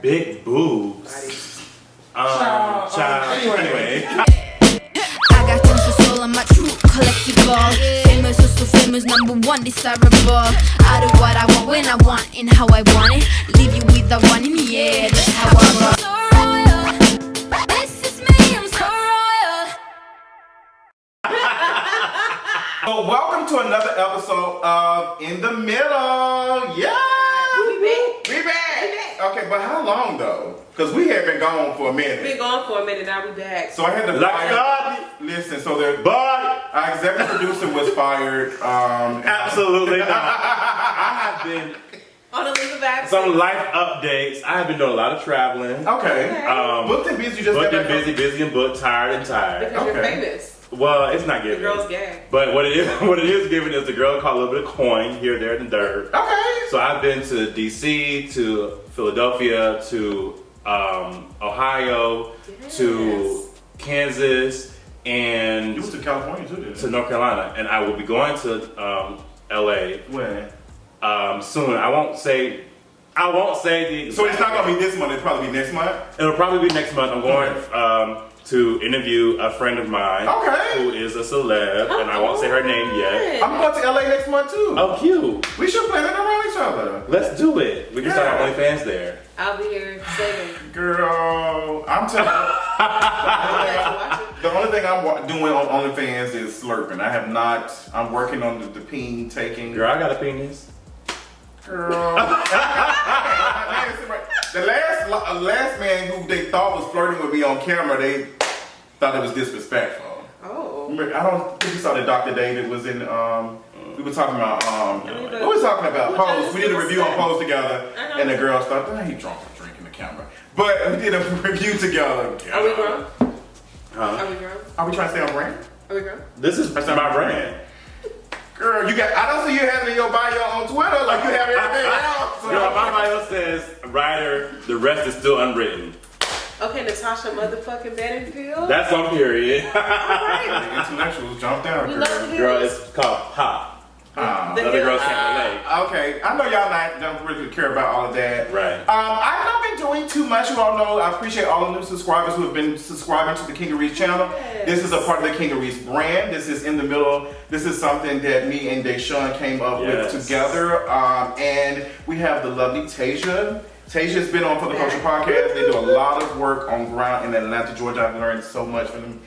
big boobs. Anyway. I got tons of soul on my true collectible. Famous, so famous, #1 desirable. I do what I want, when I want, and how I want it. Leave you with the one in the air, that's how I roll. So royal, this is me, I'm so royal. So welcome to another episode of In the Middle. Yeah! We back! Okay, but how long though? Because we have been gone for a minute. Been gone for a minute, now we back. So I had to listen, so our executive producer was fired. Absolutely not. I have been On the leave of absence. some life updates. I have been doing a lot of traveling. Okay. Booked and busy, just Booked got and back busy and booked, tired and tired. Because you're famous. Well, it's not The giving. girl's gay. But what it is giving is the girl caught a little bit of coin here, there, and dirt. Okay. So I've been to DC, to Philadelphia, to Ohio, to Kansas, and You went to California too, didn't to you? North Carolina, and I will be going to LA When? soon. I won't say the. So it's not gonna be this month. It'll probably be next month. It'll probably be next month. I'm going to interview a friend of mine Okay. who is a celeb, and I won't say her name yet. I'm going to LA next month too. Oh, cute. We should plan it around each other. Let's do it. We can start our Yeah. OnlyFans there. I'll be here saving. Girl, I'm telling you. The only thing I'm doing on OnlyFans is slurping. I have not. I'm working on the peen taking. Girl, I got a penis. Girl. The last man who they thought was flirting with me on camera, they thought it was disrespectful. Oh. Remember, I don't think you saw that Dr. David was in. We were talking about. What were we talking about? Pose. We did a review on Pose together, and the girls thought, he drunk and drinking the camera. But we did a review together. Are we grown? Huh? Are we grown? Are we trying to stay on brand? Are we grown? This is my brand. Girl, you got. I don't see you having in your bio on Twitter like you have everything else. Girl, my bio says writer, the rest is still unwritten. Okay, Natasha motherfucking Bedingfield. That's on period. Alright. The intellectuals jumped out, We girl. love the Girl, hills. it's called Pop. The Other hills. girls can't relate. Okay, I know y'all don't really care about all of that. Right. I've not been doing too much. You all know I appreciate all the new subscribers who have been subscribing to the Kingeries channel. Yes. This is a part of the Kingeries brand. This is in the middle. This is something that me and Deshaun came up with together. And we have the lovely Tasia. Tasia's been on For the Culture Podcast. They do a lot of work on ground in Atlanta, Georgia. I've learned so much from them.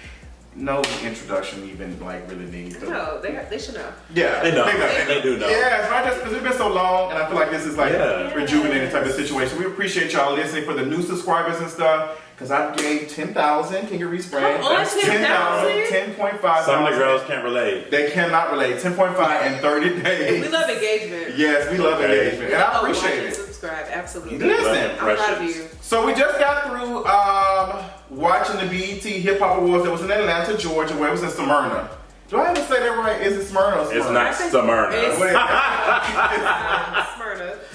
No introduction even really needs. No, they should know. Yeah, They know. They do know. Yeah, it's not just because it's been so long, and I feel like this is like Yeah. rejuvenating type of situation. We appreciate y'all listening for the new subscribers and stuff. Because I gave 10,000 Kingeries brand. Come on, 10,000? 10.5. Some of the girls can't relate. They cannot relate. 10.5 in 30 days. We love engagement. Yes, we love Okay. engagement, and I appreciate it. Subscribe, absolutely. Listen, I'm proud of you. So we just got through watching the BET Hip Hop Awards that was in Atlanta, Georgia, where it was in Smyrna. Do I ever say that right? Is it Smyrna or Smyrna? It's not Smyrna. It's- What is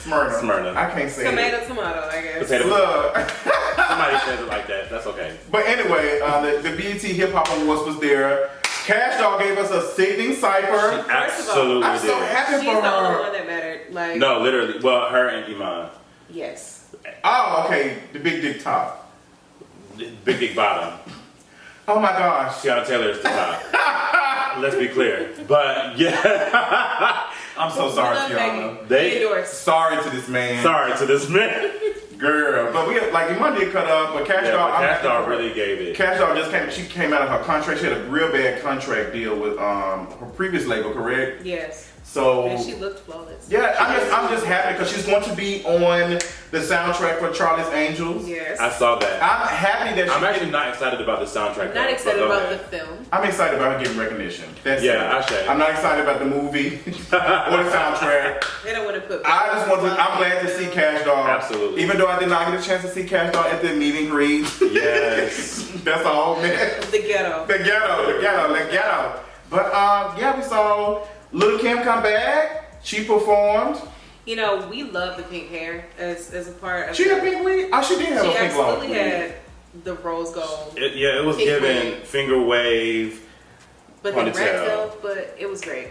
Smyrna. Smyrna. I can't say it. Tomato, I guess. Potato. Look. Somebody says it like that. That's okay. But anyway, the BET Hip Hop Awards was there. Cash Doll gave us a singing cipher. Absolutely I'm so did. happy She's for the only her. one that mattered. Like, No, literally. Well, her and Iman. yes. Oh, okay. The big dick top. Big Dick Bottom. Oh my gosh. Tiana Taylor is the top. Let's be clear. But yeah. I'm so sorry, Tiana. We endorse. Sorry to this man. Sorry to this man. Girl. But we like Iman did cut up, but Cash Doll. Cash Doll really gave it. Cash Doll just came out of her contract. She had a real bad contract deal with her previous label, correct? Yes. So And she looked flawless. yeah, I'm just happy because she's going to be on the soundtrack for Charlie's Angels. Yes. I saw that. I'm happy that I'm actually not excited about the soundtrack. I'm not though, excited but go about ahead. the film. I'm excited about her getting recognition. That's Yeah, it. I say. I'm not excited about the movie or the soundtrack. They don't want to put. I'm glad to see Cash Doll. Absolutely. Even though I did not get a chance to see Cash Doll at the meet and greet. Yes. That's all, man. The ghetto. The ghetto. But yeah, we saw Lil Kim come back. She performed. You know, we love the pink hair as a part of. She had pink wig? Oh, she did have She a pink long absolutely wig. had the rose gold. It was Pink given wig. finger wave. But the Ponytail. red felt, but it was great.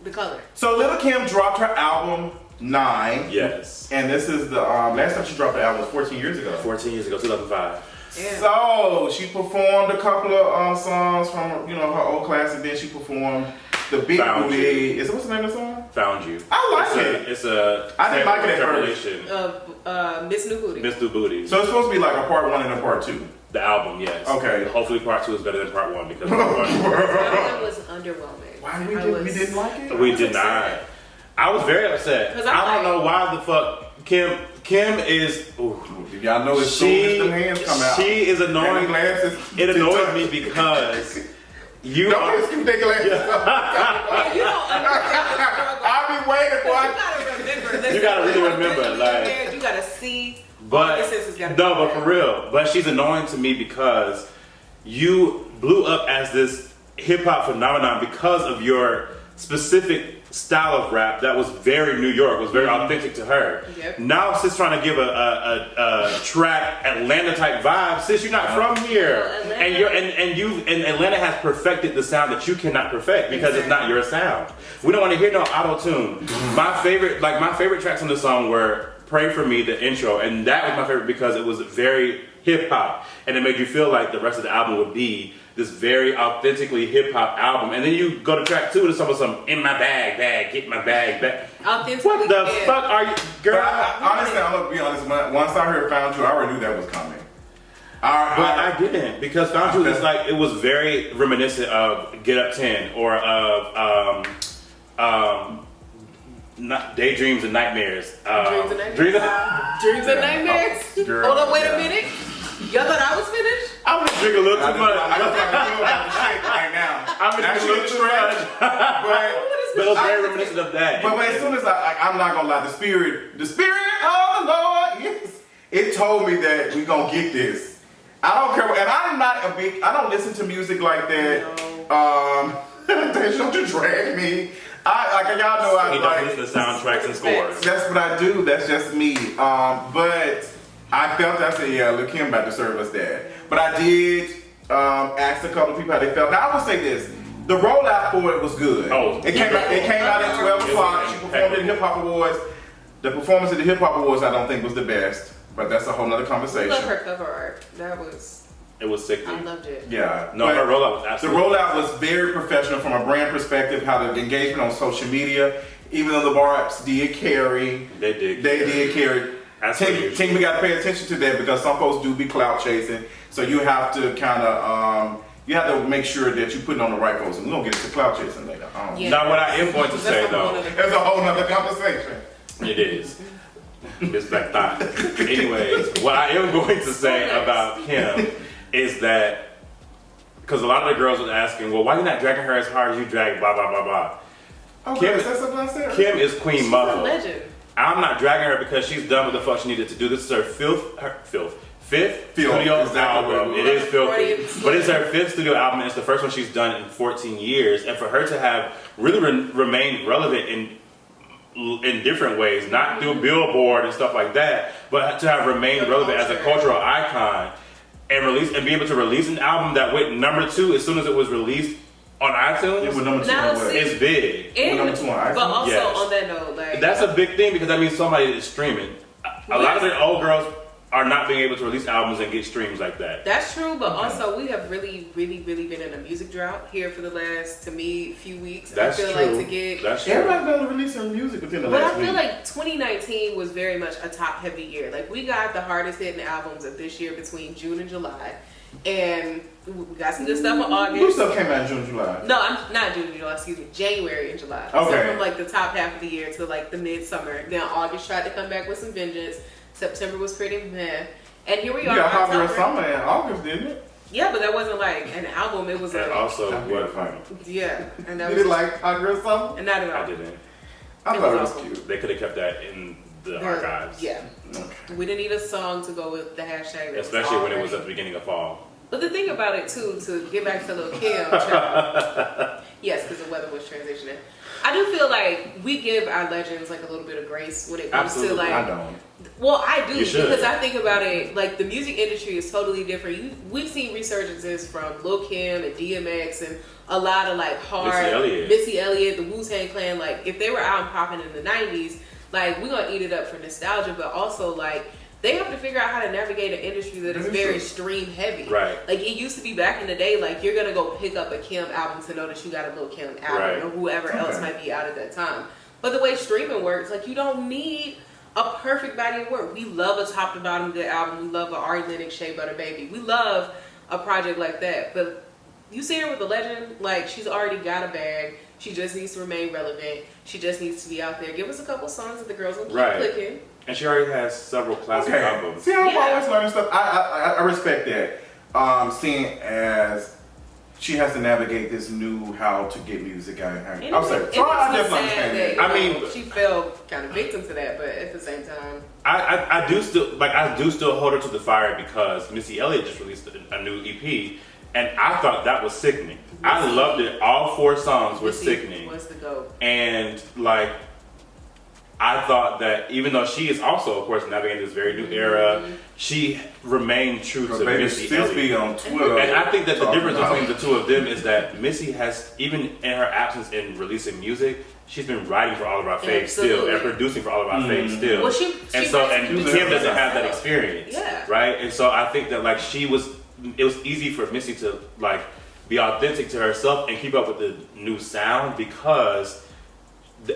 The color. So Lil Kim dropped her album 9. Yes. And this is the last time she dropped the album was 14 years ago. 14 years ago, 2005. Yeah. So she performed a couple of songs from her old classic. Then she performed the Big Found Booty. You. Is it what's the name of the song? Found You. I like it. It's a. I didn't like it at first. Miss New Booty. Miss New Booty. So it's supposed to be like a part 1 and a part 2. The album, yes. Okay. Hopefully, part 2 is better than part 1 because part 1. That one was underwhelming. Why we didn't like it? We did not. I was very upset. I don't know why the fuck Kim is. Ooh, y'all know as soon as the hands come out. She is annoying. Glasses. It annoys me because you don't are. just keep their glasses up. You don't understand. I'll be waiting for You it. gotta remember. You gotta really remember, like. You gotta see. But for real. But she's annoying to me because you blew up as this hip hop phenomenon because of your specific style of rap that was very New York, was very authentic to her. Yep. Now sis trying to give a track Atlanta type vibe. Sis, you're not from here, and Atlanta has perfected the sound that you cannot perfect because it's not your sound. We don't want to hear no auto tune. My favorite tracks on the song were "Pray for Me," the intro, and that was my favorite because it was very hip hop, and it made you feel like the rest of the album would be this very authentically hip hop album. And then you go to track 2 and it's almost some "in my bag, get my bag back." What the fuck are you, girl? But honestly, I'm gonna be honest. Once I heard "Found You," I already knew that was coming. I didn't, because "Found You" is like, it was very reminiscent of "Get Up 10" or of not Daydreams and Nightmares. Dreams and Nightmares? Hold on, wait a minute. Y'all thought I was finished? I'm gonna drink a little too much. I just feel like the shit right now. I'm gonna drink a little too much. But it was very reminiscent of that. But as soon as I'm not gonna lie, the spirit of the Lord, yes, it told me that we gonna get this. I don't care, and I don't listen to music like that. No. They don't you drag me. Y'all know I don't like listen to soundtracks and scores. That's what I do. That's just me. But I felt, I said, yeah, Lil Kim about to serve us that. But I did ask a couple of people how they felt. Now I will say this: the rollout for it was good. Oh, it came out at 12 o'clock. She performed at the Hip Hop Awards. The performance at the Hip Hop Awards I don't think was the best, but that's a whole nother conversation. I love her cover art. It was sick. I loved it. Yeah. No, her rollout was absolutely. The rollout was very professional from a brand perspective. How the engagement on social media, even though the bar-ups did carry, they did carry. Team, we got to pay attention to that because some folks do be clout chasing. So you have to kind of you have to make sure that you're putting on the right folks. And we're gonna get into clout chasing later. Now, what I am going to say though, there's a whole nother conversation. It is. It's BlackCatfish. Anyways, what I am going to say about Kim is that, because a lot of the girls were asking, well, why are you not dragging her as hard as you drag blah blah blah blah. Okay, that's what I said. Kim is Queen She's Mother. a legend. I'm not dragging her because she's done what the fuck she needed to do. This is her fifth studio album. It is filthy, but it's her 5th studio album. And it's the first one she's done in 14 years, and for her to have really remained relevant in different ways, not through Billboard and stuff like that, but to have remained relevant as a cultural icon and be able to release an album that went number 2 as soon as it was released on iTunes. It was number 2 Now, on what? It's big. Number 2 on iTunes. But also Yes. on that note, like That's a big thing because that means somebody is streaming. A lot of the old girls are not being able to release albums and get streams like that. that's true, but also we have really been in a music drought here for the last, to me, few weeks. That's I feel true. like to get That's true. Everybody's been releasing music within the But last I feel week. like 2019 was very much a top heavy year. Like we got the hardest hitting albums of this year between June and July. And we got some good stuff in August. New stuff came out in June, July. No, I'm not June and July, excuse me, January and July. Okay. So from like the top half of the year to like the midsummer. Then August tried to come back with some vengeance. September was pretty meh. And here we are. You got Hot Girl October. Summer in August, didn't it? Yeah, but that wasn't like an album. It was And a also, That'd be what? funny. yeah, and that You was did like Hot Girl Summer? and not at all. I didn't. I It thought it was was awful. cute. They could have kept that in the archives. Yeah, Okay. we didn't need a song to go with the hashtag. that Especially when it was already- at the beginning of fall. But the thing about it too, to get back to Lil Kim, child, yes, because the weather was transitioning. I do feel like we give our legends like a little bit of grace when it comes Absolutely. to like. I don't. Well, I do You should. because I think about it. Like the music industry is totally different. We've seen resurgences from Lil Kim and DMX and a lot of like hard Missy Elliott. Missy Elliott, the Wu-Tang Clan. Like if they were out and popping in the '90s, Like, we're gonna eat it up for nostalgia, but also like they have to figure out how to navigate an industry that is very stream heavy. Right. Like, it used to be back in the day, like, you're gonna go pick up a Kim album to know that you got a Lil Kim album or whoever else might be out at that time. But the way streaming works, like, you don't need a perfect body of work. We love a top to bottom good album. We love a Ari Lennox, Shea Butter Baby. We love a project like that. But you see her with a legend, like, she's already got a bag. She just needs to remain relevant. She just needs to be out there. Give us a couple songs that the girls will keep clicking. And she already has several classic albums. See, I'm always learning stuff. I respect that. Seeing as she has to navigate this new how to get music out of her. I'm sorry. So I definitely understand that. I mean, she fell kind of victim to that, but at the same time, I do still hold her to the fire because Missy Elliott just released a new EP, and I thought that was sickening. I loved it. All 4 songs were sickening. Was the GOAT. And like, I thought that even though she is also, of course, navigating this very new era, she remained true to Missy Elliott. On Twitter. And I think that the difference between the two of them is that Missy has, even in her absence in releasing music, she's been writing for all of our faves still and producing for all of our faves still. Well, and Kim doesn't have that experience, right? And so I think that like it was easy for Missy to like be authentic to herself and keep up with the new sound because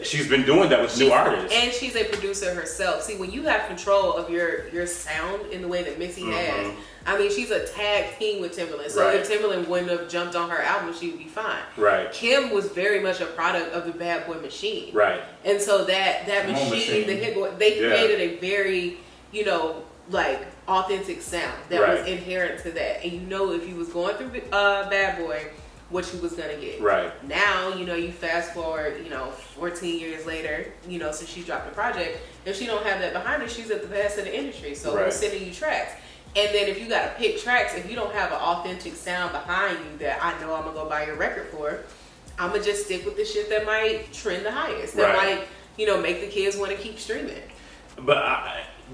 she's been doing that with new artists. And she's a producer herself. See, when you have control of your sound in the way that Missy has, I mean, she's a tag team with Timbaland. So if Timbaland wouldn't have jumped on her album, she would be fine. Right. Kim was very much a product of the Bad Boy machine. Right. And so that machine, the Hit Boy, they created a very, like, authentic sound that was inherent to that. And if you was going through Bad Boy, what you was gonna get. Right. Now, you fast forward, 14 years later, since she dropped the project, if she don't have that behind her, she's at the best of the industry. So who's sending you tracks? And then if you gotta pick tracks, if you don't have an authentic sound behind you that I know I'm gonna go buy your record for, I'm gonna just stick with the shit that might trend the highest. That might, make the kids want to keep streaming. But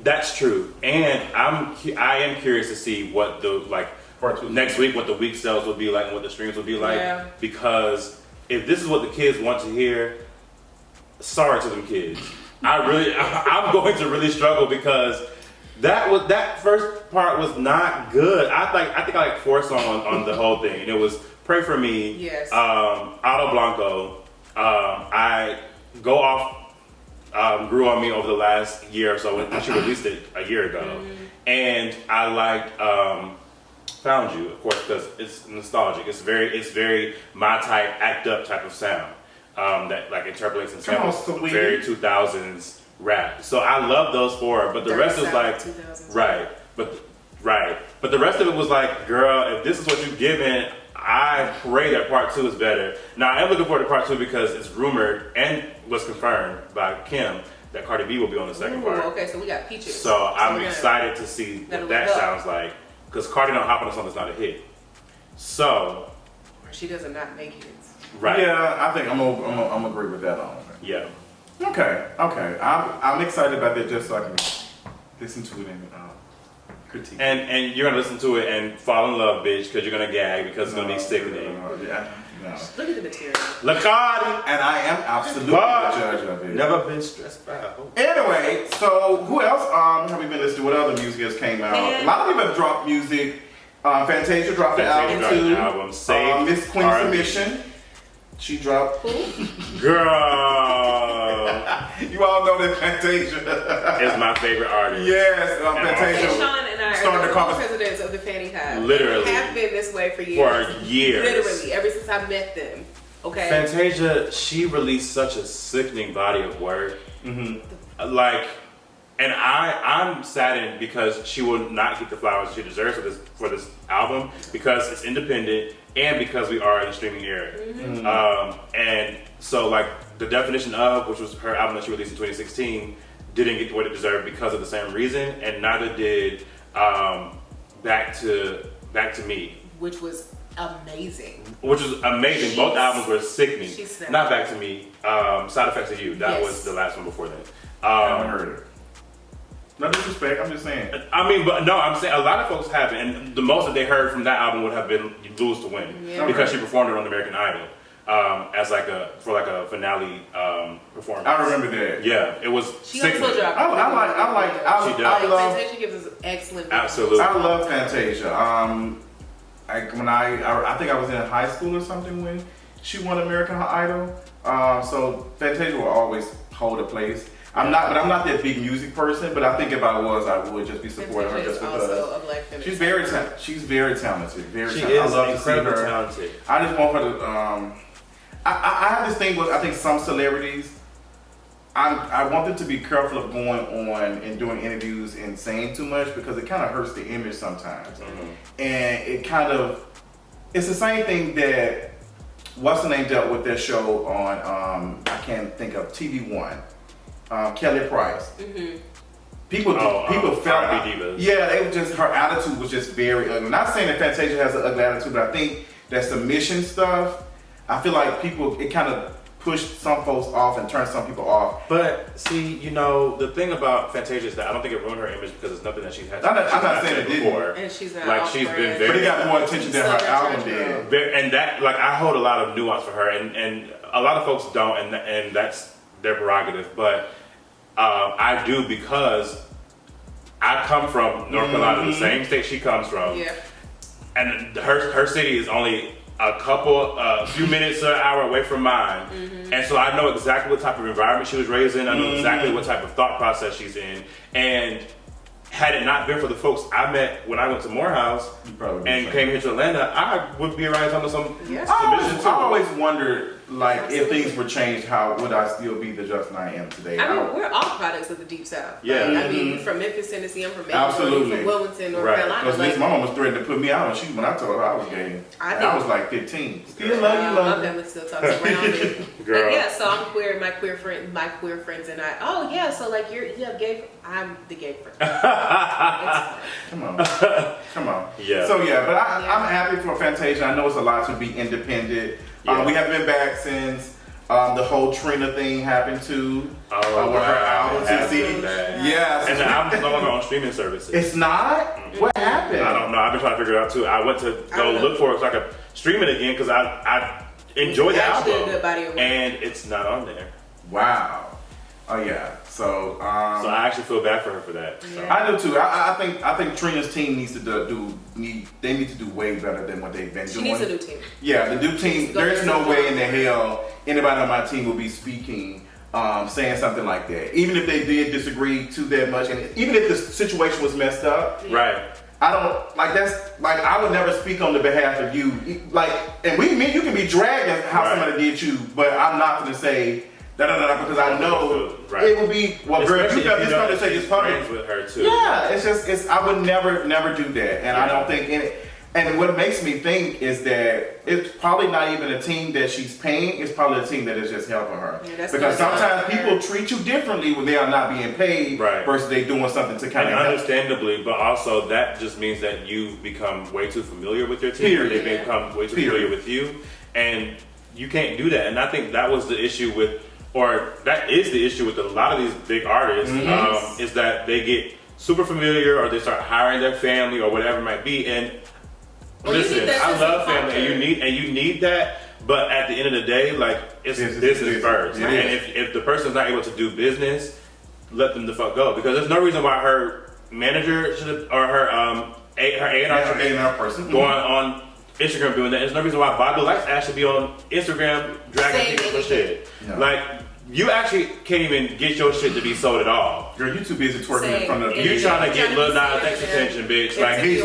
that's true. And I am curious to see what the next week, what the week sales will be like and what the streams will be like. Because if this is what the kids want to hear, sorry to them kids. I'm going to really struggle because that first part was not good. I think I like 4 songs on the whole thing. And it was Pray For Me, Auto Blanco, I Go Off, grew on me over the last year or so when she released it a year ago. And I liked Found You, of course, because it's nostalgic. It's very my type, act up type of sound that like interpolates and samples very 2000s rap. So I love those 4, but the rest is like but the rest of it was like, girl, if this is what you're giving, I pray that part 2 is better. Now I am looking forward to part 2 because it's rumored and was confirmed by Kim that Cardi B will be on the second part. Okay, so we got Peaches. So I'm excited to see what that sounds like. Because Cardi don't hop on a song that's not a hit. So. She doesn't not make hits. Right. Yeah, I think I'm gonna agree with that on it. Yeah. Okay. I'm excited about that just so I can listen to it and critique. And you're gonna listen to it and fall in love, bitch, because you're gonna gag because it's gonna be sickening. Look at the material. Lacardi! And I am absolutely the judge of it. Never been stressed by a hoe. Anyway, so who else have we been listening to? What other music has came out? A lot of people have dropped music. Fantasia dropped an album too. Miss Queen Submission. She dropped. Girl. You all know that Fantasia is my favorite artist. Yes, Fantasia. Sean and I are the co-presidents of the Fanny Hive. Literally. They have been this way for years. Literally, ever since I met them. Okay. Fantasia, she released such a sickening body of work. Like, and I'm saddened because she will not get the flowers she deserves for this album because it's independent and because we are in the streaming era. And so like the definition of, which was her album that she released in 2016, didn't get what it deserved because of the same reason, and neither did Back to Me, which was amazing. Both albums were sickening. Not Back to Me. Side Effects of You. That was the last one before that. I haven't heard it. No disrespect, I'm just saying. I'm saying a lot of folks haven't, and the most that they heard from that album would have been Lose to Win because she performed it on American Idol. as like a finale performance. I remember that. Yeah, it was. She also dropped. I love. Fantasia gives us excellent. Absolutely. I love Fantasia. I think I was in high school or something when she won American Idol. So Fantasia will always hold a place. I'm not that big music person, but I think if I was, I would just be supporting her just because. Also a black feminist. She's very talented. She is incredibly talented. I just want her to. I have this thing with I think some celebrities. I want them to be careful of going on and doing interviews and saying too much because it kind of hurts the image sometimes, and it's the same thing that what's the name dealt with that show on I can't think of TV One. Kelly Price. People felt they were just her attitude was just very ugly. Not saying that Fantasia has an ugly attitude, but I think that submission stuff. I feel like it kind of pushed some folks off and turned some people off. But see, the thing about Fantasia is that I don't think it ruined her image because it's nothing that she's had. I'm not saying it before. And she's not like she's been very. But it got more attention than her album did. And that, like, I hold a lot of nuance for her, and a lot of folks don't, and that's their prerogative. But I do because I come from North Carolina, the same state she comes from. Yeah. And her city is only a few minutes or an hour away from mine. And so I know exactly what type of environment she was raised in. I know exactly what type of thought process she's in. And had it not been for the folks I met when I went to Morehouse and came here to Atlanta, I would be around some submission too. I always wondered, like, if things were changed, how would I still be the Justin I am today? I mean, we're all products of the Deep South. Yeah. Like, I mean, from Memphis, Tennessee, I'm from Memphis. Absolutely. From Wilmington, North Carolina. Because my mom was threatening to put me out when I told her I was gay. I was like 15. Still love you, my family still talks around me. Girl. But yeah, so I'm queer. My queer friends and I. Oh yeah, so like you have gay. I'm the gay friend. Come on. Yeah. So yeah, but I'm happy for Fantasia. I know it's a lot to be independent. Yeah. We haven't been back since the whole Trina thing happened too. With her album. Yeah. And the album's no longer on streaming services. It's not? What happened? I don't know. I've been trying to figure it out too. I went to go look for it so I could stream it again because I enjoyed the album. A good body of work. And it's not on there. Wow. Oh yeah. So so I actually feel bad for her for that. So. I do too. I think Trina's team needs to they need to do way better than what they've been doing. She needs a new team. Yeah, the new team. There's no way in the hell anybody on my team will be speaking, saying something like that. Even if they did disagree too that much, and even if the situation was messed up. Right. I don't like that's like I would never speak on the behalf of you. Like, and you can be dragging how somebody did you, but I'm not going to say. Because I know it would be girl. You got this going to say this public with her too. Yeah, it's I would never do that, and I don't think in it. And what makes me think is that it's probably not even a team that she's paying. It's probably a team that is just helping her. Yeah, because sometimes people treat you differently when they are not being paid versus they doing something to kind of help. Understandably, but also that just means that you've become way too familiar with your team. They've become way too familiar with you, and you can't do that. And I think that was the issue with. Or that is the issue with a lot of these big artists, is that they get super familiar or they start hiring their family or whatever it might be. And listen, I love family and you need that, but at the end of the day, like it's business first. And if the person's not able to do business, let them the fuck go. Because there's no reason why her manager should or her A&R person going on Instagram doing that. There's no reason why Bobby Lights should be on Instagram dragging people for shit. No. Like, you actually can't even get your shit to be sold at all. Girl, you too busy twerking in front of you trying to get Lil Nas X attention, bitch. Like, he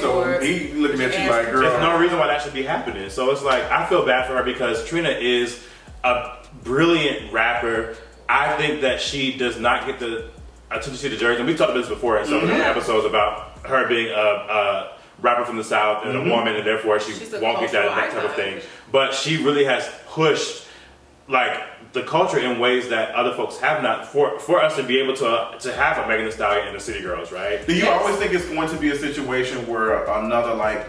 looking at you like, girl. There's no reason why that should be happening. So it's like, I feel bad for her because Trina is a brilliant rapper. I think that she does not get the attention she deserves. And we talked about this before in some of the episodes about her being a rapper from the South and a woman, and therefore she won't get that type of thing. But she really has pushed like the culture in ways that other folks have not for us to be able to have a Megan Thee Stallion and the City Girls, right? Do you always think it's going to be a situation where another like?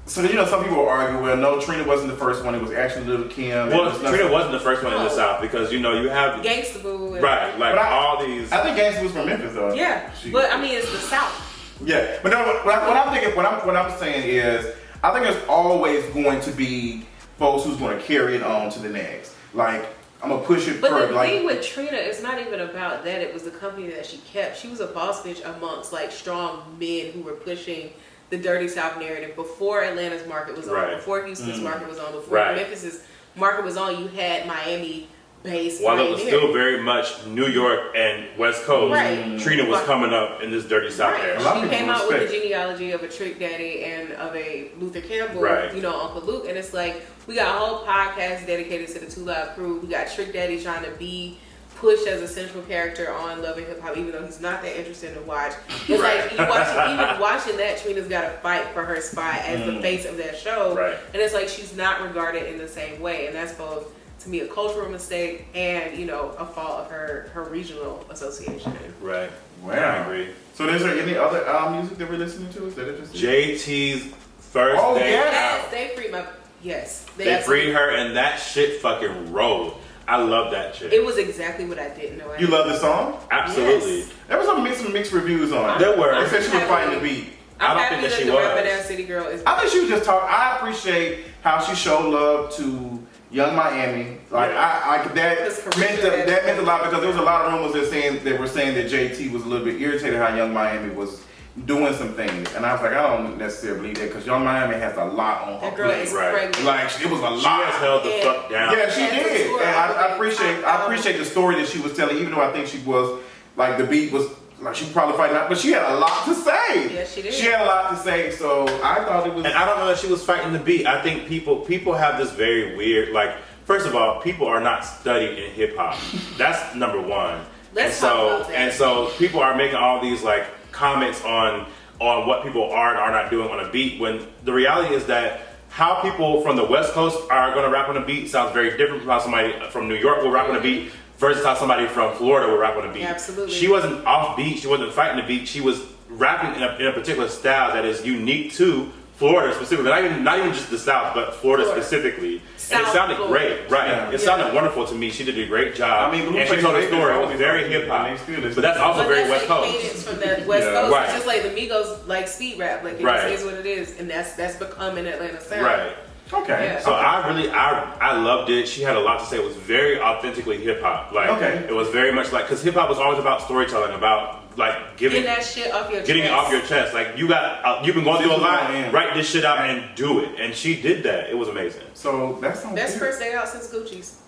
So some people argue, well, no, Trina wasn't the first one. It was actually Lil Kim. Well, Trina wasn't the first one in the South because you have Gangsta Boo, right? Like all these. I think Gangsta was from Memphis though. Yeah, but I mean it's the South. Yeah, but no, what I'm saying is, I think there's always going to be folks who's going to carry it on to the next. Like, I'm going to push it But further. the Like, thing with Trina, it's not even about that. It was the company that she kept. She was a boss bitch amongst like strong men who were pushing the Dirty South narrative before Atlanta's market was on, before Houston's market was on, before Memphis's market was on. You had Miami based. While it was still very much New York and West Coast, Trina was coming up in this Dirty South area. She came out with the genealogy of a Trick Daddy and of a Luther Campbell, you know, Uncle Luke, and it's like we got a whole podcast dedicated to the Too Loud crew. We got Trick Daddy trying to be pushed as a central character on Love and Hip Hop, even though he's not that interesting to watch. It's like you even watching that, Trina's got to fight for her spot as the face of that show, and it's like she's not regarded in the same way, and that's both, to me, a cultural mistake and, you know, a fault of her regional association. Right. Wow. I agree. So is there any other music that we're listening to? Is that interesting? JT's first day Yes, out. they freed my. Yes, they freed her, and that shit fucking rolled. I love that shit. It was exactly what I didn't know. You love the song? Absolutely. Yes. There was some mixed reviews on it. There were. They said she was fighting the beat. I don't think that she was. Rapper City Girl is. I think she was just talking. I appreciate how she showed love to Young Miami. Like that meant a lot, because there was a lot of rumors that were saying that JT was a little bit irritated how Young Miami was doing some things, and I was like, I don't necessarily believe that, because Young Miami has a lot on her That girl is pregnant. Like, it was a lot. She has held the fuck down. Yeah, she did. And I appreciate the story that she was telling, even though I think she was like, the beat was like, she probably fighting out, but she had a lot to say. Yeah, she did. She had a lot to say, so I thought it was. And I don't know that she was fighting the beat. I think people have this very weird, like, first of all, people are not studied in hip hop. That's number one. Let's talk about that. And so people are making all these like comments on what people are and are not doing on a beat, when the reality is that how people from the West Coast are going to rap on a beat sounds very different from how somebody from New York will rap on a beat versus how somebody from Florida will rap on a beat. Absolutely. She wasn't off beat. She wasn't fighting the beat. She was rapping in a particular style that is unique to Florida specifically. Not even just the South, but Florida specifically. South and it sounded Florida. great, right? Yeah. It sounded wonderful to me. She did a great job. I mean, and she told a story. It was very hip hop, but that's also very West Coast. Cadence from the West Coast. It's just like the Migos like speed rap. Like it just is what it is, and that's become an Atlanta sound. Right. Okay. Yeah. So I loved it. She had a lot to say. It was very authentically hip hop. Like it was very much like, because hip hop was always about storytelling, about like getting that shit off your chest. Getting it off your chest. Like you've been going through a lot. Write this shit out and do it. And she did that. It was amazing. So that's best first day out since Gucci's.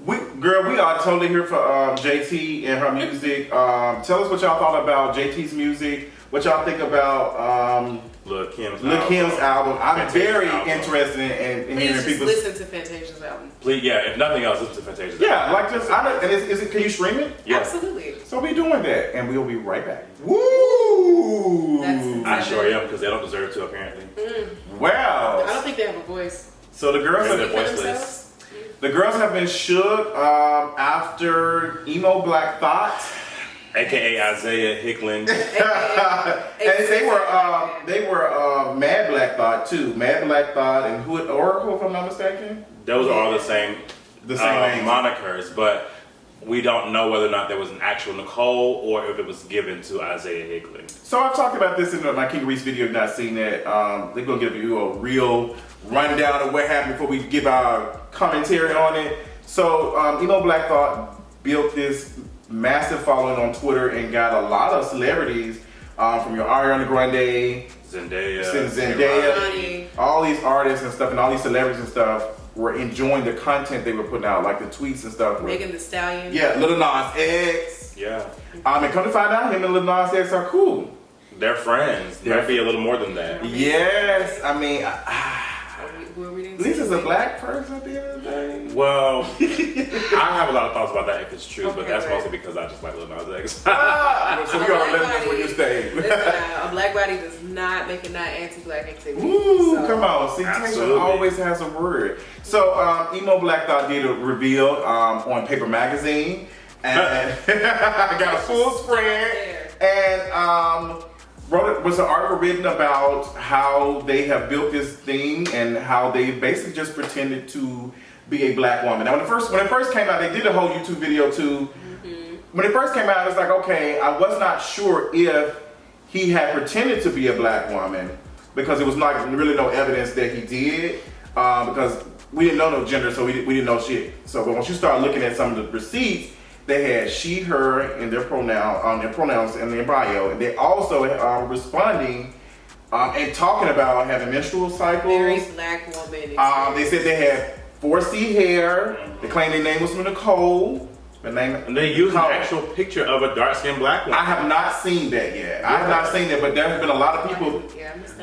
We are totally here for JT and her music. Tell us what y'all thought about JT's music. What y'all think about Lil Kim's album. I'm Fantasia's very album. interested in hearing people. Listen to Fantasia's album. Please, if nothing else, listen to Fantasia's album. Like just, is it? Can you stream it? Yeah. Absolutely. So we're doing that, and we'll be right back. Woo! I sure am, because they don't deserve to, apparently. Well, I don't think they have a voice. So the girls have voiceless. The girls have been shook after EmoBlackThot. AKA Isaiah Hickland. And they were Mad Black Thought too. Mad Black Thought and Oracle, if I'm not mistaken. Those are all the same names. monikers, but we don't know whether or not there was an actual Nicole or if it was given to Isaiah Hickland. So I've talked about this in my King Reese video. If you've not seen that, they're gonna give you a real rundown of what happened before we give our commentary on it. So EmoBlackThot built this massive following on Twitter and got a lot of celebrities from your Ariana Grande, Zendaya, all these artists and stuff, and all these celebrities and stuff were enjoying the content they were putting out, like the tweets and stuff. Megan Thee Stallion. Yeah, Lil Nas X. Yeah. And come to find out, him and Lil Nas X are cool. They're friends. There might be a little more than that. Yes, I mean, Lisa's a black person at the end of the day. Well, I have a lot of thoughts about that if it's true, but that's mostly because I just like Lil Nas X. So we gotta let this where you stay. Listen, a black body does not make it not anti-black activity. Ooh, so. Come on. See, Taylor always has a word. So EmoBlackThot did a reveal on Paper Magazine, and I got a full spread, and was an article written about how they have built this thing and how they basically just pretended to be a black woman. Now, when it first came out, they did a whole YouTube video too. Mm-hmm. When it first came out, it's like, okay, I was not sure if he had pretended to be a black woman because there was not really no evidence that he did. Because we didn't know no gender, so we didn't know shit. So, but once you start looking at some of the receipts, they had she, her in their pronouns in their bio, and they also are responding and talking about having menstrual cycles. Very black woman. They said they had 4C hair. They claimed their name was Nicole. And they use an actual picture of a dark-skinned black woman. I have not seen that yet. Yeah. I have not seen that, but there have been a lot of people.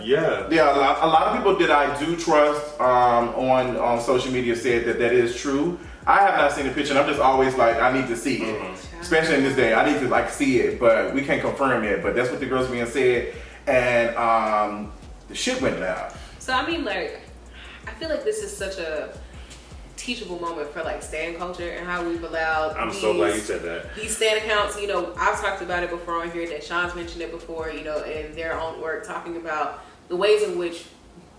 Yeah, a lot of people that I do trust on social media said that is true. I have not seen the picture, and I'm just always like, I need to see it, especially in this day. I need to like see it, but we can't confirm it. But that's what the girls being said, and the shit went down. So I mean, like, I feel like this is such a teachable moment for like stan culture and how we've allowed. I'm so glad you said that. These stan accounts, you know, I've talked about it before on here. That Sean's mentioned it before, you know, in their own work, talking about the ways in which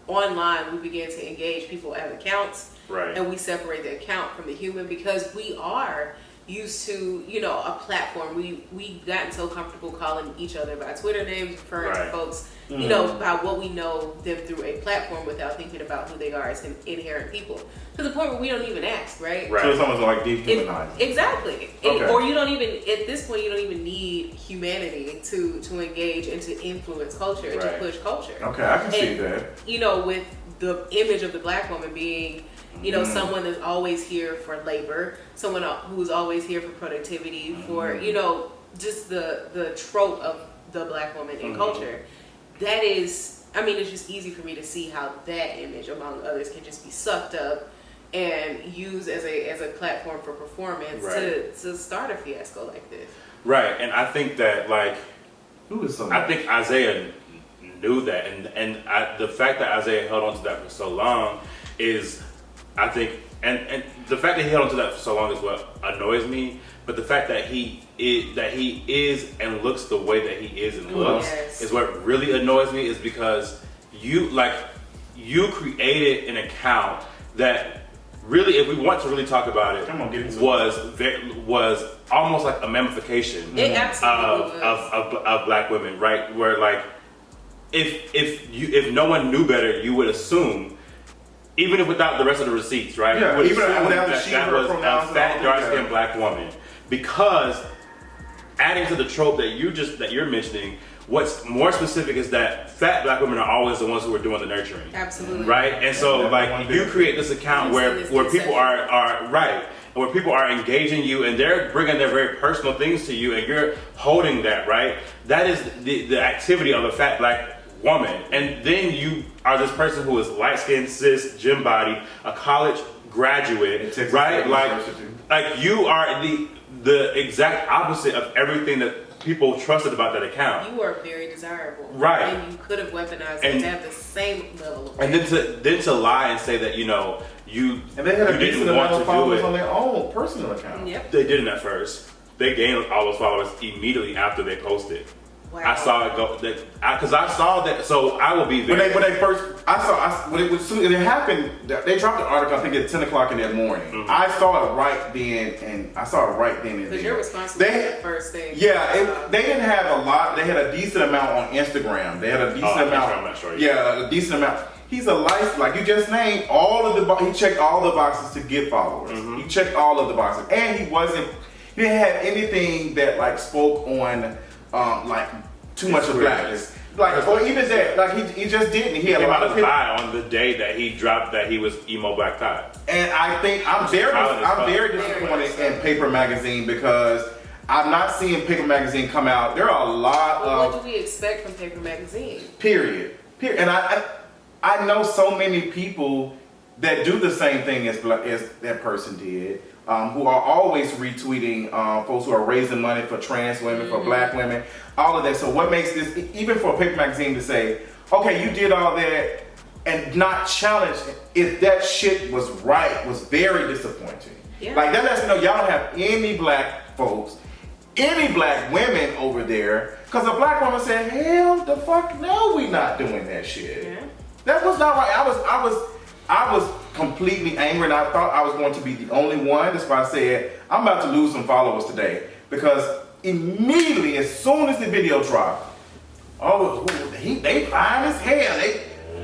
online we begin to engage people as accounts, right? And we separate the account from the human because we are used to, you know, a platform. We've gotten so comfortable calling each other by Twitter names, referring to folks, you know, about what we know them through a platform without thinking about who they are as inherent people. To the point where we don't even ask, right? So it's almost like dehumanized. Exactly. Or you don't even, at this point, you don't even need humanity to engage and to influence culture and to push culture. Okay, I can see that. You know, with the image of the black woman being, you know, someone that's always here for labor, someone who's always here for productivity, for, you know, just the trope of the black woman in culture. That is, I mean, it's just easy for me to see how that image, among others, can just be sucked up and used as a platform for performance to start a fiasco like this. Right, and I think that, like, I think Isaiah knew that, and the fact that Isaiah held on to that for so long is, I think, and the fact that he held on to that for so long is what annoys me. But the fact that he is and looks the way that he is and looks is what really annoys me. Is because you created an account that really, if we want to really talk about it, was almost like a memification of black women, right? Where like if no one knew better, you would assume. Even if without the rest of the receipts, right? Yeah, even without the that was a fat, dark-skinned black woman. Because adding to the trope that you're mentioning, what's more specific is that fat black women are always the ones who are doing the nurturing. Absolutely. Right? And so like you create this account where people are right, where people are engaging you and they're bringing their very personal things to you and you're holding that, right? That is the activity of a fat black woman. And then you are this person who is light-skinned, cis, gym body, a college graduate, right? Like you are the exact opposite of everything that people trusted about that account. You are very desirable, right? And you could have weaponized it to have the same level of. And then to lie and say that, you know, you and they had a decent amount of followers on their own personal account. Yep, they didn't at first. They gained all those followers immediately after they posted. Wow. I saw it go because I saw that. So I will be very. When it happened, they dropped the article. I think at 10 o'clock in that morning. I saw it right then, and I saw it right then and there. Because you're responsible for that first thing. Yeah, they didn't have a lot. They had a decent amount on Instagram. They had a decent amount. I'm not sure. Yeah, a decent amount. He's a like you just named all of the. He checked all the boxes to get followers. He checked all of the boxes, and he didn't have anything that like spoke on. Like too much of blackness, like or even that, like he just didn't. He had a lot of lie on the day that he dropped that he was EmoBlackThot. And I think I'm very disappointed in Paper Magazine because I'm not seeing Paper Magazine come out. There are a lot of. What do we expect from Paper Magazine? Period. And I know so many people that do the same thing as that person did. Who are always retweeting folks who are raising money for trans women, for black women, all of that. So what makes this, even for a Paper Magazine to say, okay, you did all that and not challenge if that shit was right, was very disappointing. Yeah. Like that lets me know y'all don't have any black folks, any black women over there, because a black woman said, hell the fuck no, we not doing that shit. Yeah. That was not right. I was completely angry and I thought I was going to be the only one. That's why I said, I'm about to lose some followers today. Because immediately, as soon as the video dropped, they fine as hell.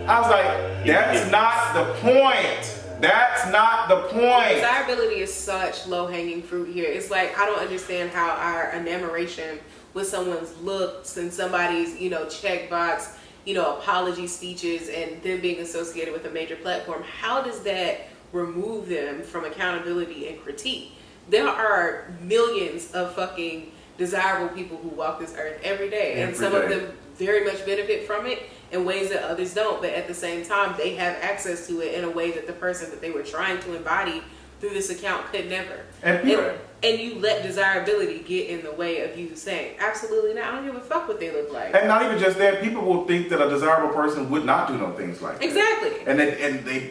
I was like, that's not the point. That's not the point. Desirability is such low-hanging fruit here. It's like, I don't understand how our enamoration with someone's looks and somebody's, you know, checkbox, you know, apology speeches and them being associated with a major platform, how does that remove them from accountability and critique? There are millions of fucking desirable people who walk this earth every day, and some of them very much benefit from it in ways that others don't, but at the same time they have access to it in a way that the person that they were trying to embody through this account could never. And you let desirability get in the way of you saying, absolutely not, I don't give a fuck what they look like. And not even just that, people will think that a desirable person would not do no things like that. Exactly. And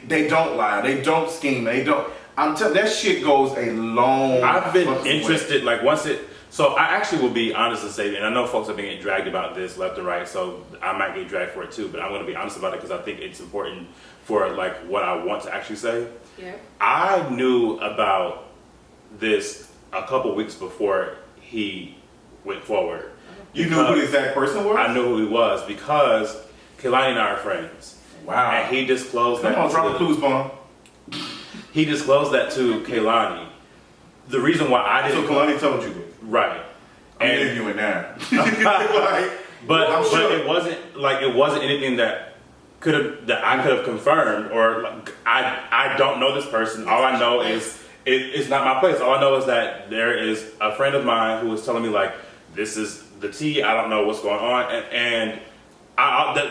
they don't lie, they don't scheme, they don't. I'm telling, that shit goes a long. I've been interested, like once it. So I actually will be honest and say, and I know folks have been getting dragged about this left and right, so I might get dragged for it too. But I'm going to be honest about it because I think it's important for like what I want to actually say. Yeah. I knew about this a couple weeks before he went forward. You knew who the exact person was? I knew who he was because Kehlani and I are friends. Wow. And he disclosed that. Come on, drop a clues bomb. He disclosed that to Kehlani. The reason why I didn't. So Kehlani told you. Right. I'm interviewing now. But it wasn't anything that I could have confirmed, or like, I don't know this person. All I know is it's not my place. All I know is that there is a friend of mine who was telling me like, this is the tea. I don't know what's going on, and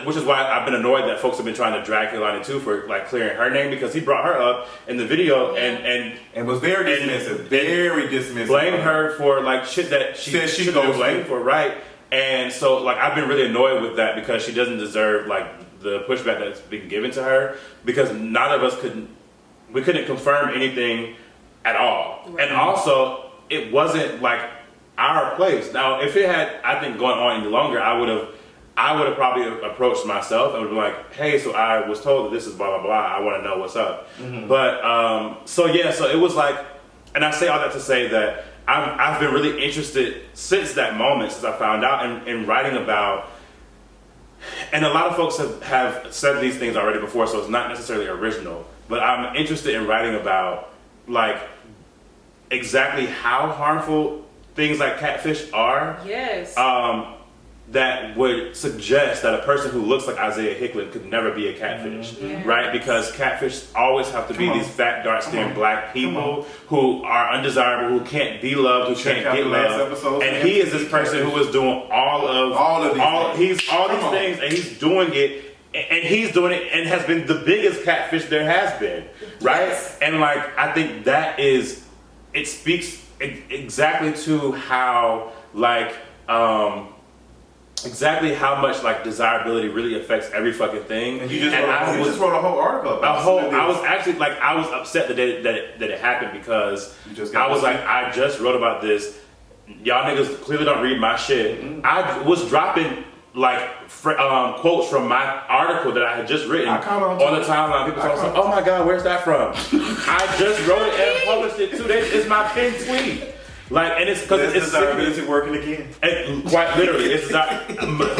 which is why I've been annoyed that folks have been trying to drag Kehlani too for like clearing her name, because he brought her up in the video and was very dismissive, very dismissive. Blamed her for like shit that she should have been blamed for, right? And so like I've been really annoyed with that because she doesn't deserve like the pushback that's been given to her, because none of us couldn't confirm anything at all. Right. And also it wasn't like our place. Now if it had, I think, gone on any longer, I would have probably approached myself and would be like, hey, so I was told that this is blah, blah, blah. I want to know what's up. Mm-hmm. But, so it was like, and I say all that to say that I've been really interested since that moment, since I found out, in writing about, and a lot of folks have said these things already before, so it's not necessarily original, but I'm interested in writing about, like, exactly how harmful things like catfish are. Yes. That would suggest that a person who looks like Isaiah Hicklin could never be a catfish, right? Because catfish always have to be these fat, dark-skinned black people who are undesirable, who can't be loved, who can't get love. And he is this person who is doing all these things, and he's doing it, and he's doing it, and has been the biggest catfish there has been, right? Yes. And like I think that is, it speaks exactly to how like. Exactly how much like desirability really affects every fucking thing. And you just wrote a whole article about it. I was actually like, I was upset that it happened, because I was like, I just wrote about this. Y'all niggas clearly don't read my shit. Mm-hmm. I was dropping like quotes from my article that I had just written on the timeline. People saying, "Oh my God, where's that from?" I just wrote it and published it too. It's my pinned tweet. Like, and it's because it's desirability working again. Quite literally, it's not.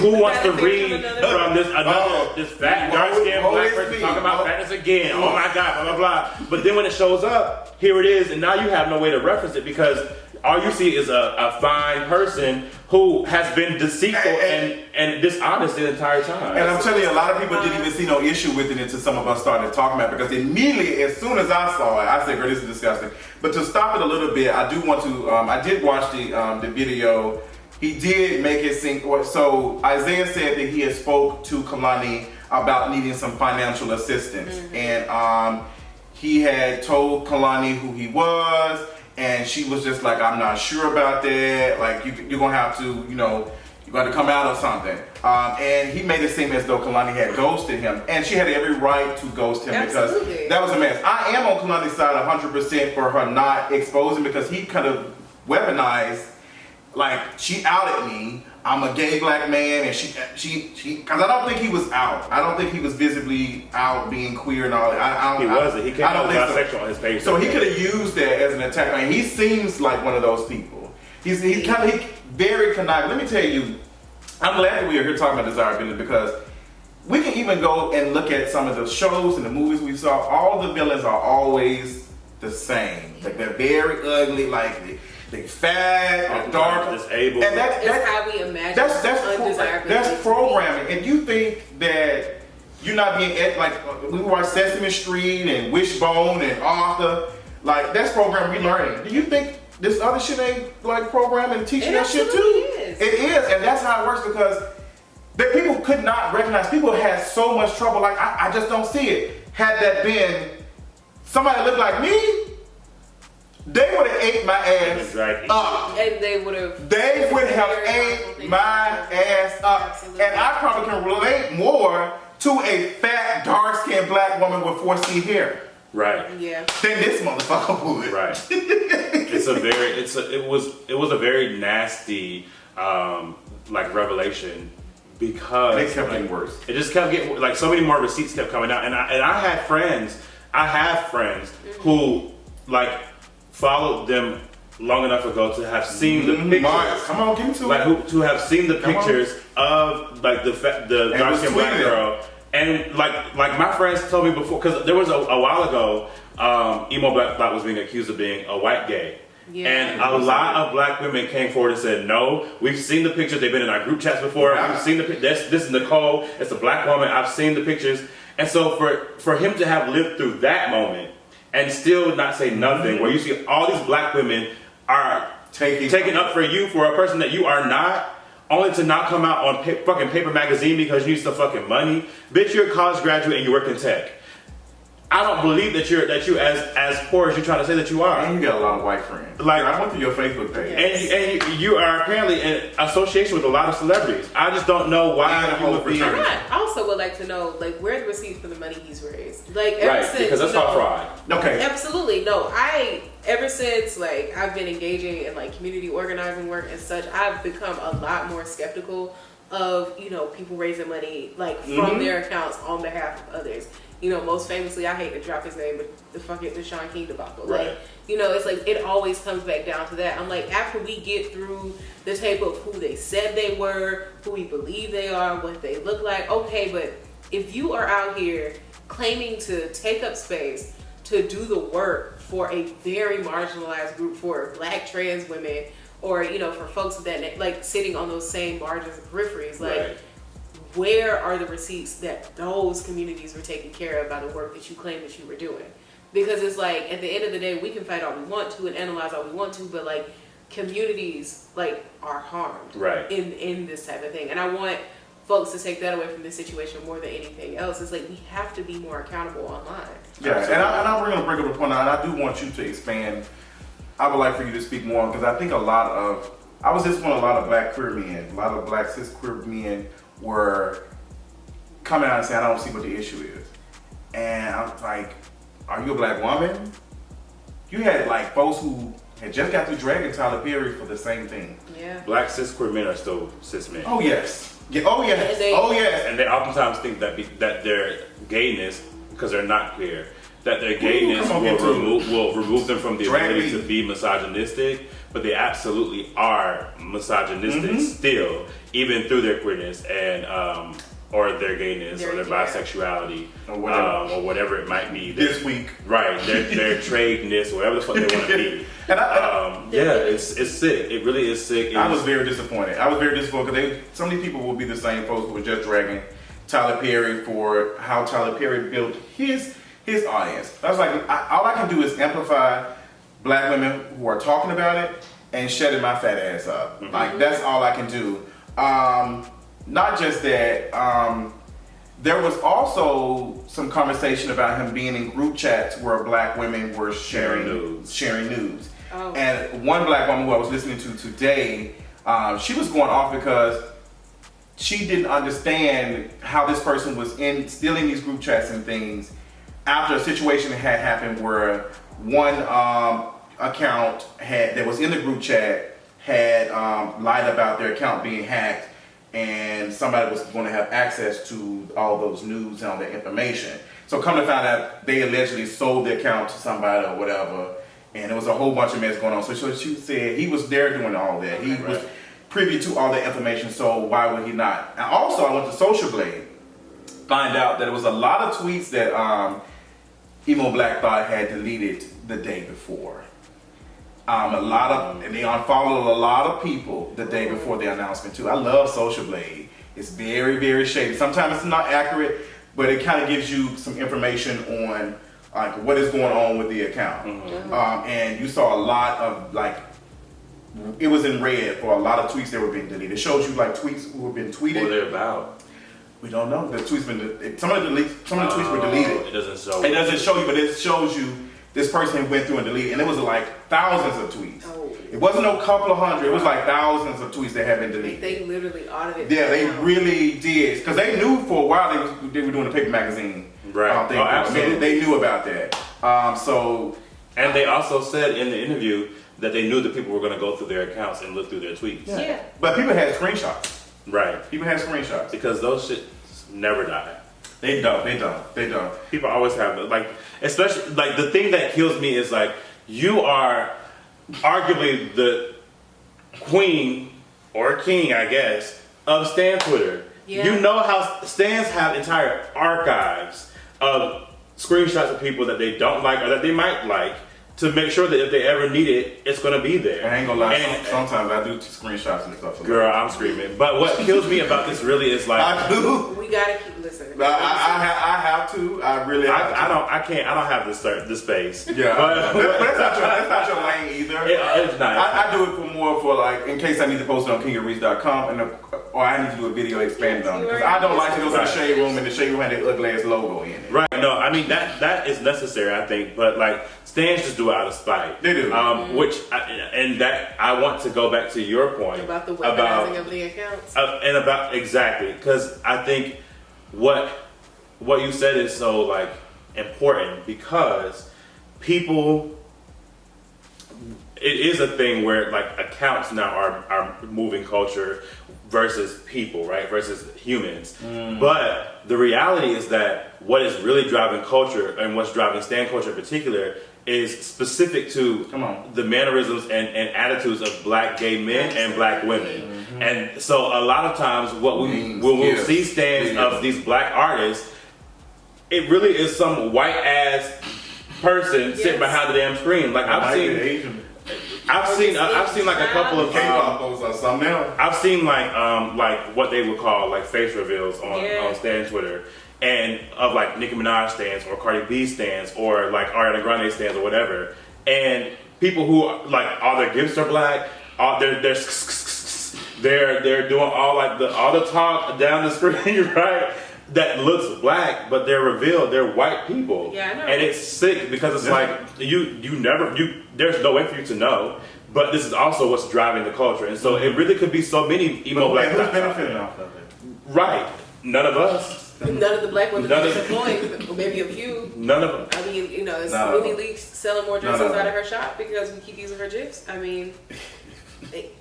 Who wants to read from this fat, dark-skinned black person talking about fatness again? Oh my God, blah blah blah. But then when it shows up, here it is, and now you have no way to reference it, because all you see is a fine person who has been deceitful and dishonest the entire time. And I'm telling you, a lot of people didn't even see no issue with it until some of us started talking about it, because immediately, as soon as I saw it, I said, girl, this is disgusting. But to stop it a little bit, I do want to, I did watch the video. He did make it seem, so Isaiah said that he had spoke to Kehlani about needing some financial assistance. Mm-hmm. And he had told Kehlani who he was, and she was just like, I'm not sure about that. Like, you're going to have to, you're going to come out or something. And he made it seem as though Kehlani had ghosted him. And she had every right to ghost him. Absolutely. Because that was a mess. I am on Kehlani's side 100% for her not exposing, because he kind of weaponized, like, she outed me. I'm a gay black man, and she, because I don't think he was out. I don't think he was visibly out being queer and all that. He wasn't. He came out bisexual on his page. So he could have used that as an attack. I mean, he seems like one of those people. He's very conniving. Let me tell you, I'm glad that we are here talking about desirability, because we can even go and look at some of the shows and the movies we saw, all the villains are always the same. Like they're very ugly, like they fat, they're dark, disabled. And that's how we imagine that's programming. And you think that you're not being like we watch Sesame Street and Wishbone and Arthur, like that's programming we learning. Do you think this other shit ain't like programming and teaching that shit too? Is. It is, and that's how it works because the people could not recognize. People had so much trouble. Like I just don't see it. Had that been somebody looked like me, they would have ate my ass up. And they would have. They would have ate my ass up. Absolutely. And I probably can relate more to a fat, dark-skinned black woman with 4C hair. Right. Yeah. Than this motherfucker would. Right. It was a very nasty like revelation because it kept getting worse. It just kept getting like so many more receipts kept coming out, and I have friends who like followed them long enough ago to have seen the pictures. Come on, give me to like it. to have seen the pictures of like the dark-skinned black girl. And like my friends told me before, because there was a while ago, EmoBlackThot was being accused of being a white gay. Yeah. And a lot of black women came forward and said, no, we've seen the pictures. They've been in our group chats before. We've seen the pictures. This is Nicole. It's a black woman. I've seen the pictures. And so for him to have lived through that moment and still not say nothing, where you see all these black women are taking up for you for a person that you are not, only to not come out on fucking Paper Magazine because you need some fucking money. Bitch, you're a college graduate and you work in tech. I don't believe that you're as poor as you're trying to say that you are. And you got a lot of white friends. Like I went to your Facebook page. And you are apparently in association with a lot of celebrities. I just don't know why you would be. I also would like to know, like, where the receipts for the money he's raised. Like, ever since, because that's not fraud. Okay. Absolutely. No, ever since, like, I've been engaging in, like, community organizing work and such, I've become a lot more skeptical of, people raising money, like, from their accounts on behalf of others. Most famously, I hate to drop his name, but the fucking Deshaun King debacle. Right. Like, it's like, it always comes back down to that. I'm like, after we get through the tape of who they said they were, who we believe they are, what they look like, okay, but if you are out here claiming to take up space, to do the work for a very marginalized group, for black trans women, or, for folks that, like, sitting on those same margins and peripheries, like, right. Where are the receipts that those communities were taken care of by the work that you claim that you were doing? Because it's like, at the end of the day, we can fight all we want to and analyze all we want to, but like communities like are harmed in this type of thing. And I want folks to take that away from this situation more than anything else. It's like we have to be more accountable online. Yeah, and I'm going to bring up a point, and I do want you to expand. I would like for you to speak more because I think I was just one of a lot of black queer men, a lot of black cis queer men were coming out and saying, I don't see what the issue is. And I was like, are you a black woman? You had like folks who had just got through dragging Tyler Perry for the same thing. Yeah. Black cis queer men are still cis men. Oh yes. Yeah, oh yes. Yes. And they oftentimes think that their gayness, because they're not queer, that their gayness will remove them from the ability to be misogynistic, but they absolutely are misogynistic still, even through their queerness and or their gayness or their bisexuality or whatever it might be. This week. Right, their tradeness, whatever the fuck they want to be. And it's sick. It really is sick. I was very disappointed. Because so many people will be the same folks who were just dragging Tyler Perry for how Tyler Perry built his audience. I was like, all I can do is amplify black women who are talking about it and shutting my fat ass up. Like, that's all I can do. Not just that, there was also some conversation about him being in group chats where black women were sharing nudes. Oh. And one black woman who I was listening to today, she was going off because she didn't understand how this person was still in these group chats and things after a situation had happened where one account that was in the group chat had lied about their account being hacked, and somebody was going to have access to all those news and all that information. So come to find out, they allegedly sold the account to somebody or whatever, and there was a whole bunch of mess going on. So she said he was there doing all that. He was privy to all that information, so why would he not? And also, I went to Social Blade, find out that it was a lot of tweets that EmoBlackThot had deleted the day before. And they unfollowed a lot of people the day before the announcement too. I love Social Blade. It's very, very shady. Sometimes it's not accurate, but it kind of gives you some information on like what is going on with the account. And you saw a lot of like, it was in red for a lot of tweets that were being deleted. It shows you like tweets who have been tweeted. What are they about? We don't know. The tweets been some of the tweets were deleted. It doesn't show. It doesn't show you, but it shows you this person went through and deleted, and it was like thousands of tweets. It wasn't no couple of hundred. It was like thousands of tweets that had been deleted. They literally audited. Yeah, they really did, because they knew for a while they were doing the paper magazine. Right. Absolutely. They knew about that. And they also said in the interview that they knew that people were going to go through their accounts and look through their tweets. Yeah. But people had screenshots. Right. People had screenshots. Because those shit never die. They don't. People always have it. Like, especially, like, the thing that kills me is, like, you are arguably the queen, or king, I guess, of Stan Twitter. Yeah. You know how Stans have entire archives of screenshots of people that they don't like or that they might like, to make sure that if they ever need it, it's gonna be there. I ain't gonna lie, sometimes I do screenshots and stuff. Girl, I'm screaming. But what kills me about this really is like, I do. We gotta keep listening. I have to. I really have to. I don't have the space. Yeah, but that's not your lane either. It's not. I do it for like in case I need to post it on kingareach.com or I need to do a video expanded on it, because I don't like to go to the shade room and the shade room had the ugly ass logo in it. Right. No, I mean that is necessary, I think, but like Stans just do it out of spite. They do. I want to go back to your point about the weaponizing of the accounts. And about exactly, because I think what you said is so like important, because people, it is a thing where like accounts now are moving culture versus people, right? Versus humans. But the reality is that what is really driving culture and what's driving Stan culture in particular is specific to the mannerisms and attitudes of black gay men and black women. And so a lot of times when we'll see stands of these black artists, it really is some white ass person sitting behind the damn screen. Like I've seen like a couple of K-pop or something else. I've seen like what they would call like face reveals on Stan Twitter, and of like Nicki Minaj stands or Cardi B stands or like Ariana Grande stands or whatever, and people who like all their gifts are black, they're doing all the talk down the screen, right? That looks black, but they're revealed they're white people. Yeah, I know. And it's sick because it's like there's no way for you to know. But this is also what's driving the culture, and so it really could be so many emo black. Who's benefiting off of it? Right, none of us. None of the black women are employed, or maybe a few. None of them. I mean, is Willie Leaks selling more dresses out of her shop because we keep using her gifs? I mean,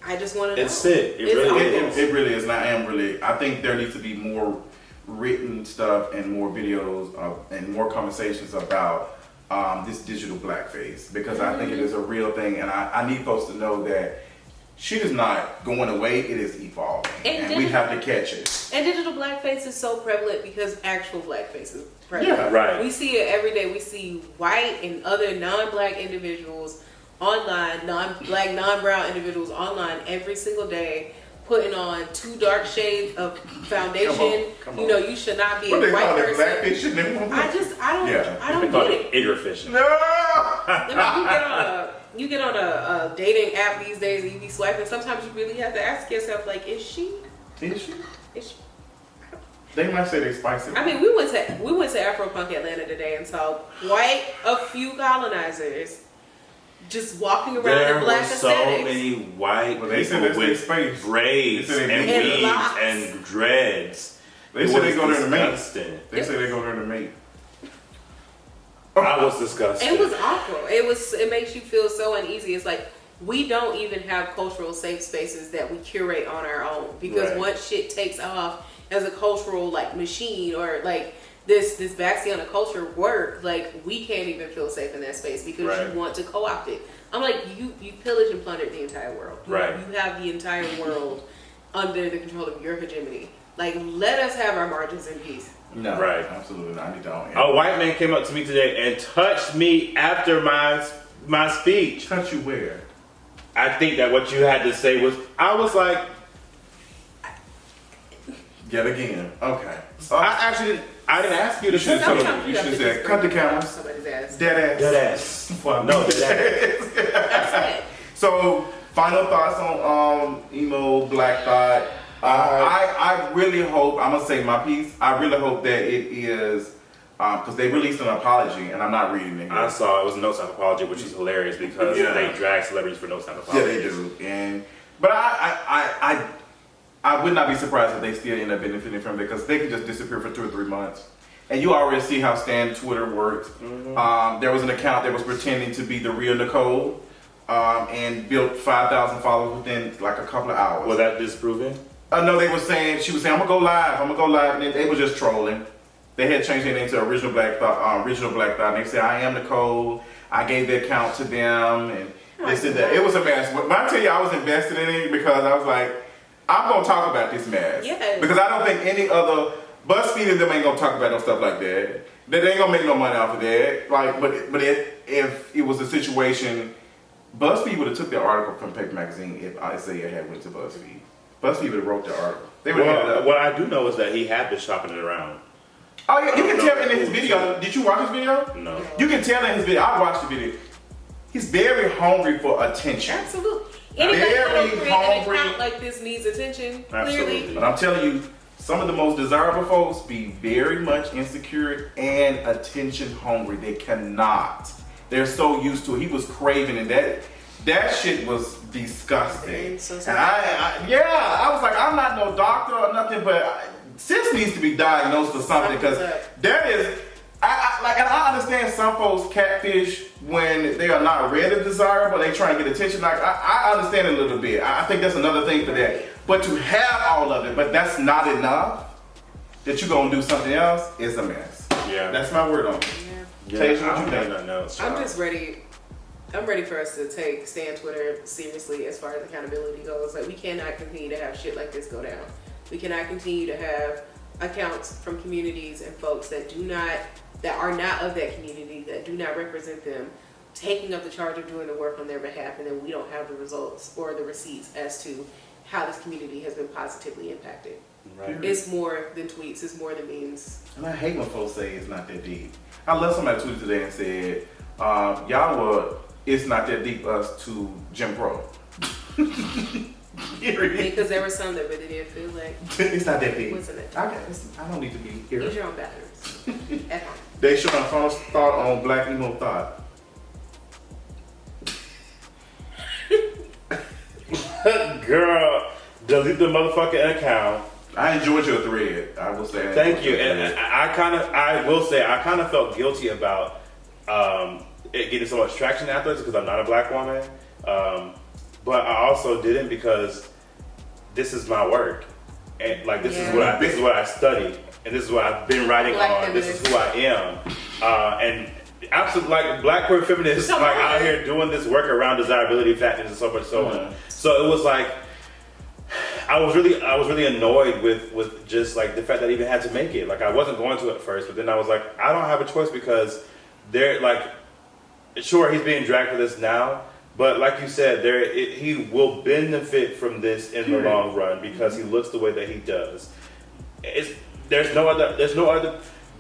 I just want to know. It's sick. It really is. And I think there needs to be more written stuff and more videos and more conversations about this digital blackface, because I think it is a real thing, and I need folks to know that shit is not going away, it is evolving, and we have to catch it. And digital blackface is so prevalent because actual blackface is prevalent. Yeah, right. We see it every day. We see white and other non-black individuals online, non-black, non-brown individuals online every single day, putting on 2 dark shades of foundation. Come on. You should not be a white person. Blackfishing? I don't get it. Igor fishing. No. You get on a dating app these days and you be swiping. Sometimes you really have to ask yourself, like, is she? They might say they spicy. I mean, we went to Afropunk Atlanta today and saw a few colonizers just walking around in black aesthetics. There were so many white people with braids and weaves and dreads. They said they go there to mate. They say they go there to mate. I was disgusted. It was awful. It makes you feel so uneasy. It's like we don't even have cultural safe spaces that we curate on our own, because once shit takes off as a cultural like machine, or like this backseat on a culture work, like we can't even feel safe in that space because you want to co-opt it. I'm like, you pillage and plundered the entire world. You have the entire world under the control of your hegemony. Like, let us have our margins in peace. No, Right. absolutely not. I don't. A white man came up to me today and touched me after my speech. Touch you where? I think that what you had to say was, I was like, Yet again. Okay. I didn't ask you to should touch have me. You should have said, cut the cameras. Somebody's ass. Dead ass. Dead ass. No, dead ass. That's it. So, final thoughts on EmoBlackThot. I really hope, I'm going to say my piece, I really hope that it is, because they released an apology, and I'm not reading it here. I saw it was no type of apology, which is hilarious because they drag celebrities for no type of apology. Yeah, they do. But I would not be surprised if they still end up benefiting from it, because they could just disappear for 2 or 3 months. And you already see how Stan Twitter works. Mm-hmm. There was an account that was pretending to be the real Nicole, and built 5,000 followers within like a couple of hours. Was that disproven? No, she was saying, I'm gonna go live, and then they were just trolling. They had changed their name to Original BlackThot, and they said, I am Nicole, I gave the account to them, and they said that. It was a mess. But I tell you, I was invested in it because I was like, I'm gonna talk about this mess. Yes. Because I don't think any other, BuzzFeed and them ain't gonna talk about no stuff like that. They ain't gonna make no money off of that. Like, but if it was a situation, BuzzFeed would have took the article from Paper Magazine if Isaiah had went to BuzzFeed. BuzzFeed would have wrote the article. They would have what I do know is that he had been shopping it around. Oh yeah, you can tell in his video. Did you watch his video? No. You can tell in his video. I watched the video. He's very hungry for attention. Absolutely. Anybody Very who create hungry. an account like this needs attention. Absolutely. Clearly. But I'm telling you, some of the most desirable folks be very much insecure and attention hungry. They cannot. They're so used to it. He was craving it. That shit was disgusting. So and I was like, I'm not no doctor or nothing, but sis needs to be diagnosed or something, because that is, and I understand some folks catfish when they are not really desirable, they try and get attention. Like, I understand it a little bit. I think that's another thing for that. But to have all of it, but that's not enough, that you're gonna do something else, is a mess. Yeah. That's my word on it. Yeah. Tasia, what you think? Nothing else. I'm just ready. I'm ready for us to take Stan Twitter seriously as far as accountability goes. Like, we cannot continue to have shit like this go down. We cannot continue to have accounts from communities and folks that are not of that community, that do not represent them, taking up the charge of doing the work on their behalf, and then we don't have the results or the receipts as to how this community has been positively impacted. Right. It's more than tweets, it's more than memes. And I hate when folks say it's not that deep. I love somebody tweeted today and said, y'all were, it's not that deep us to Jim Crow. Because there were some that really didn't feel like It's not that deep. wasn't it? I don't need to be here. Use your own batteries at home. They showed my final thought on Black EmoBlackThot. Girl, delete the motherfucking account. I enjoyed your thread. I will say. Thank you. And I will say I kind of felt guilty about it getting so much traction afterwards because I'm not a black woman. But I also didn't because this is my work. And like this is what I study, and this is what I've been writing on. This is who I am. And absolutely, like black queer feminists, like out here doing this work around desirability factors and so much so on. So it was like I was really annoyed with just like the fact that I even had to make it. Like I wasn't going to at first, but then I was like, I don't have a choice because they're like, sure he's being dragged for this now, but like you said, he will benefit from this in the long run because he looks the way that he does. There's no other.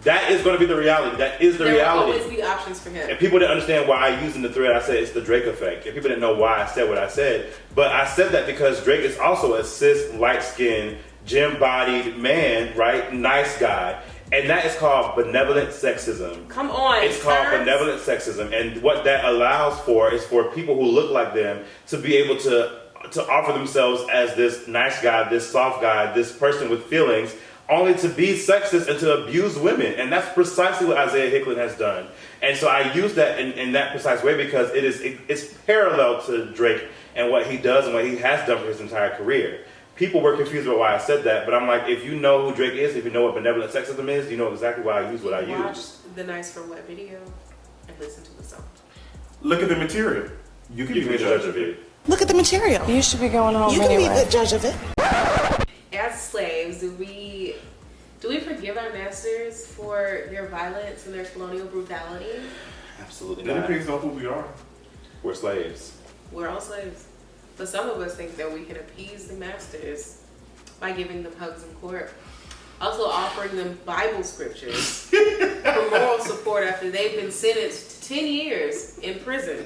That is going to be the reality. That is the reality. There will always be options for him. And people didn't understand why I used in the thread. I said it's the Drake effect. And people didn't know why I said what I said. But I said that because Drake is also a cis, light-skinned, gym-bodied man, right? Nice guy. And that is called benevolent sexism. Come on. It's called benevolent sexism. And what that allows for is for people who look like them to be able to offer themselves as this nice guy, this soft guy, this person with feelings, only to be sexist and to abuse women. And that's precisely what Isaiah Hicklin has done. And so I use that in that precise way because it's parallel to Drake and what he does and what he has done for his entire career. People were confused about why I said that, but I'm like, if you know who Drake is, if you know what benevolent sexism is, you know exactly why I use what I use. Watch the Nice for What video and listen to the song. Look at the material. You can be the judge of it. Look at the material. You should be going home anyway. You can be the judge of it. As slaves, we Do we forgive our masters for their violence and their colonial brutality? Absolutely It not. depends on who we are. We're slaves. We're all slaves. But some of us think that we can appease the masters by giving them hugs in court. Also offering them Bible scriptures for moral support after they've been sentenced to 10 years in prison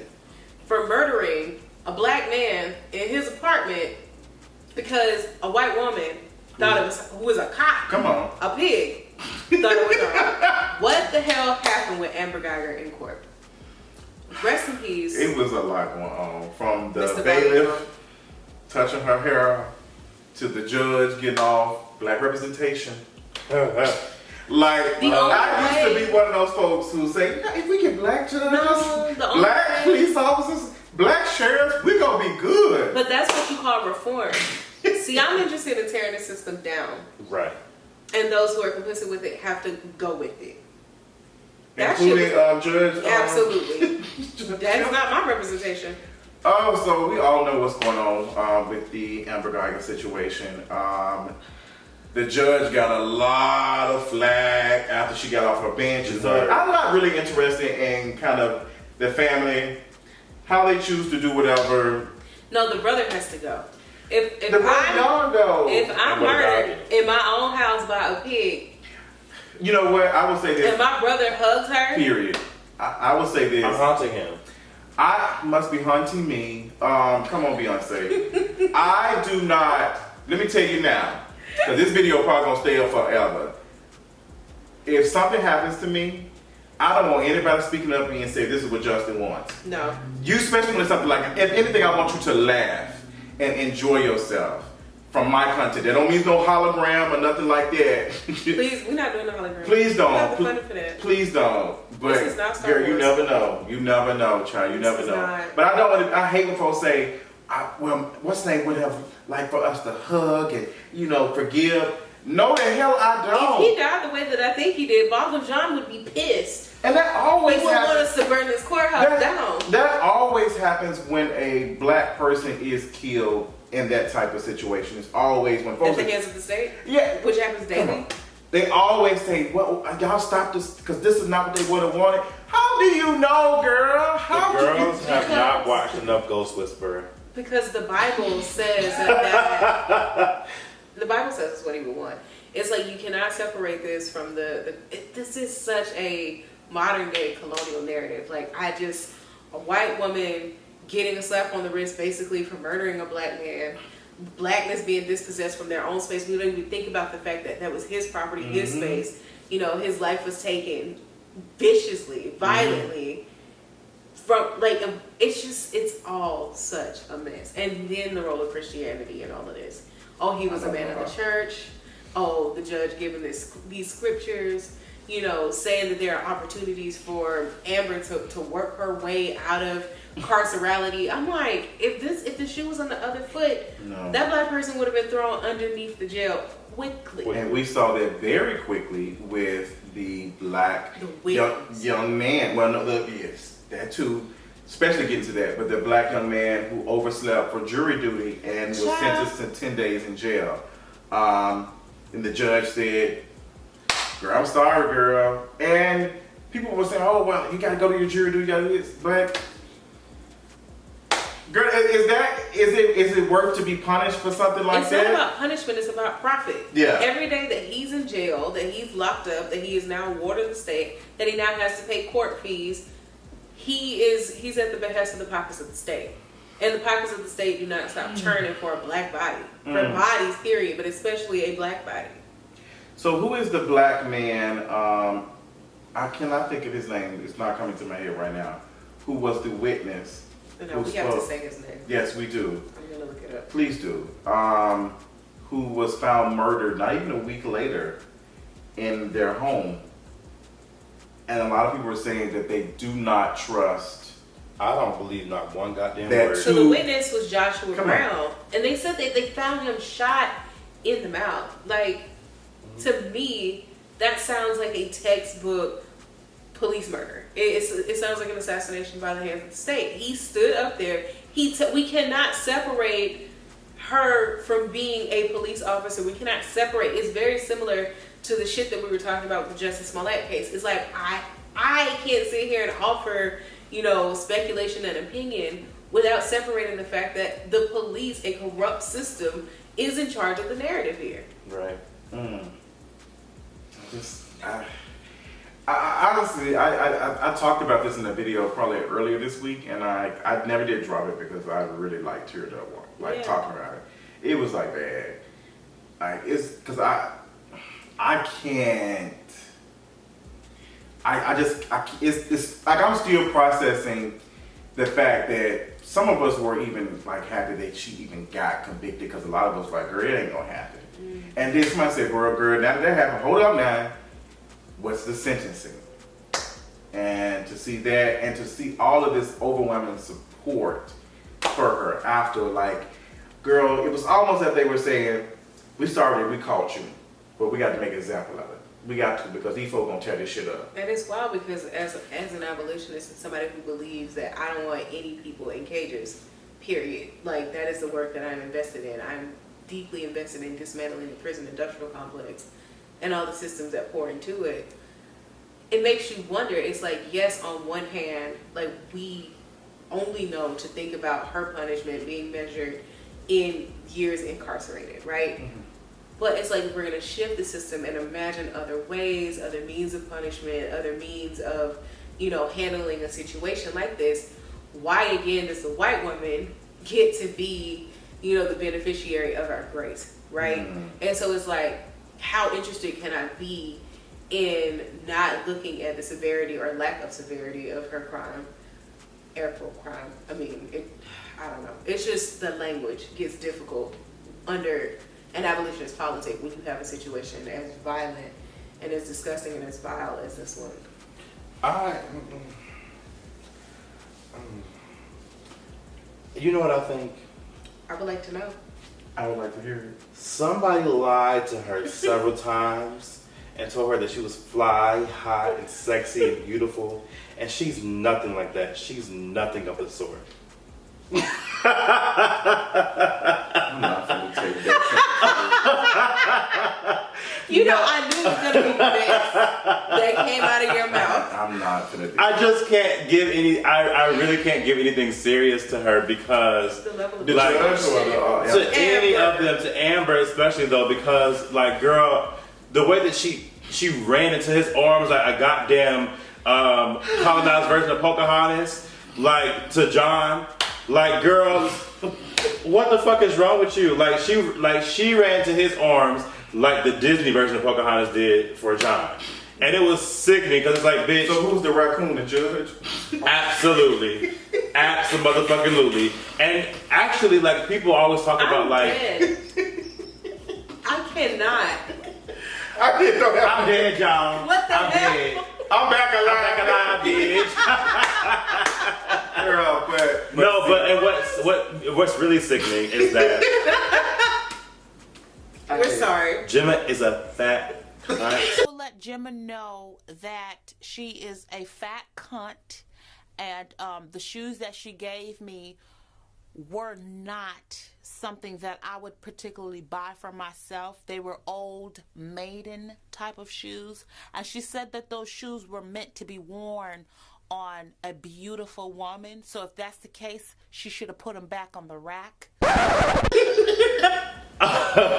for murdering a black man in his apartment because a white woman thought it was, who was a cop, Come on. a pig, thought it was wrong. What the hell happened with Amber Guyger in court? Rest in peace. It was a lot going on. From the Mr. bailiff touching her hair to the judge getting off black representation. Like, I used to be one of those folks who say, you know, if we get black judges, black police officers, black sheriffs, we gonna be good. But that's what you call reform. See, I'm interested in tearing the system down. Right. And those who are complicit with it have to go with it. That Including shit Judge. absolutely. That's not my representation. Oh, so we all know what's going on with the Amber Guyger situation. The judge got a lot of flack after she got off her bench. I'm not really interested in kind of the family, how they choose to do whatever. No, the brother has to go. If The brother don't go. If I'm murdered in my own house by a pig, you know what? I would say this. and my brother hugs her, Period. I would say this. I'm haunting him. I must be hunting me. Come on, Beyonce. I do not. Let me tell you now, because this video probably gonna stay up forever. If something happens to me, I don't want anybody speaking up to me and say this is what Justin wants. no. You, especially when it's something like, if anything, I want you to laugh and enjoy yourself from my content. That don't mean no hologram or nothing like that. Please, we're not doing the hologram. Please don't. We have the funding for that. Please don't. But This is not Star girl, you Wars. never know. You never know, child. You This never is know. not- But I don't want to. I hate when folks say, "Well, what's name would have like for us to hug and forgive." No, the hell I don't. If he died the way that I think he did, Bob John would be pissed. And that always He would want happens. us to burn this courthouse down. That always happens when a black person is killed in that type of situation. It's always when At folks. the hands of the state? Yeah. Which happens Come daily? on. They always say, well, y'all stop this because this is not what they would have wanted. How do you know, girl? How The do girls you have not watched enough Ghost Whisperer. Because the Bible says that the Bible says it's what he would want. It's like you cannot separate this from this is such a modern day colonial narrative. Like a white woman getting a slap on the wrist basically for murdering a black man, blackness being dispossessed from their own space. We don't even think about the fact that that was his property, his space. His life was taken viciously, violently. It's all such a mess. And then the role of Christianity and all of this. Oh, he was a man of the church. Oh, the judge giving these scriptures, saying that there are opportunities for Amber to work her way out of carcerality. I'm like, if the shoe was on the other foot, that black person would have been thrown underneath the jail quickly. And we saw that very quickly with the black young man. Well, no, yes, that too. Especially getting to that, but the black young man who overslept for jury duty and was sentenced to 10 days in jail. And the judge said, "Girl, I'm sorry, girl." And people were saying, "Oh, well, you got to go to your jury duty, you got to do this." But, girl, is it worth to be punished for something like that? It's not about punishment, it's about profit. Yeah. Every day that he's in jail, that he's locked up, that he is now a ward of the state, that he now has to pay court fees, he's at the behest of the pockets of the state. And the pockets of the state do not stop churning for a black body. For bodies, period, but especially a black body. So who is the black man, I cannot think of his name, it's not coming to my head right now, who was the witness? No, we have to say his name. Yes, we do. I'm going to look it up. Please do. Who was found murdered not even a week later in their home. And a lot of people are saying that they do not trust. I don't believe not one goddamn That word. So the witness was Joshua Come Brown. on. And they said that they found him shot in the mouth. Like, to me, that sounds like a textbook police murder. It sounds like an assassination by the hands of the state. He stood up there. We cannot separate her from being a police officer. We cannot separate. It's very similar to the shit that we were talking about with the Justice Smollett case. It's like, I can't sit here and offer, you know, speculation and opinion without separating the fact that the police, a corrupt system, is in charge of the narrative here. Right. I honestly, I talked about this in a video probably earlier this week, and I never did drop it because I really like teared up, like talking about it. It was like bad. Like it's because I can't. It's like I'm still processing the fact that some of us were even like happy that she even got convicted, because a lot of us were like, girl, it ain't gonna happen. And then somebody said, girl, now that happened, hold up now, what's the sentencing? And to see that, and to see all of this overwhelming support for her after, like, girl, it was almost as they were saying, we sorry we caught you, but we got to make an example of it. We got to, because these folks gonna tear this shit up. And it's wild because as an abolitionist and somebody who believes that I don't want any people in cages, period. Like, that is the work that I'm invested in. I'm deeply invested in dismantling the prison industrial complex and all the systems that pour into it. It makes you wonder. It's like, yes, on one hand, like, we only know to think about her punishment being measured in years incarcerated, right? Mm-hmm. But it's like, we're going to shift the system and imagine other ways, other means of punishment, other means of, you know, handling a situation like this. Why, again, does the white woman get to be, you know, the beneficiary of our grace, right? Mm-hmm. And so it's like, how interested can I be in not looking at the severity or lack of severity of her crime, air quote crime. I mean, I don't know. It's just the language gets difficult under an abolitionist politic when you have a situation as violent and as disgusting and as vile as this one. You know what I think? I would like to know. I would like to hear it. Somebody lied to her several times and told her that she was fly, hot, and sexy and beautiful, and she's nothing like that. She's nothing of the sort. I'm not going to take that. You know, I knew it was going to be this that came out of your mouth. I'm not going to do I just can't give any, I really can't give anything serious to her because, The level of like, to any of them, to Amber especially though, because, like, girl, the way that she ran into his arms like a goddamn colonized version of Pocahontas, like, to John. Like, girl, what the fuck is wrong with you? Like, she ran to his arms like the Disney version of Pocahontas did for John. And it was sickening because it's like, bitch. So who's the raccoon, the judge? Absolutely. Absolutely. And actually, like, people always talk about, like. Dead. I cannot. I'm dead, y'all. What the hell? Dead. I'm back alive. I'm back alive, bitch. Girl, but what's really sickening is that We're sorry. Gemma is a fat cunt. We'll let Gemma know that she is a fat cunt, and the shoes that she gave me were not something that I would particularly buy for myself. They were old maiden type of shoes, and she said that those shoes were meant to be worn on a beautiful woman. So if that's the case, she should have put them back on the rack.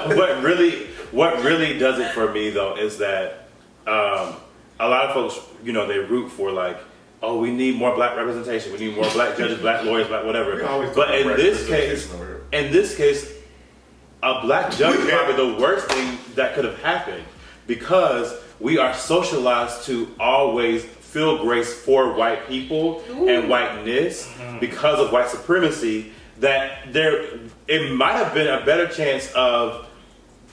What really does it for me though is that a lot of folks, you know, they root for, like, oh, we need more black representation, we need more black judges, black lawyers, black whatever. But in this case, a black judge is probably the worst thing that could have happened, because we are socialized to always feel grace for white people and whiteness because of white supremacy, that it might have been a better chance of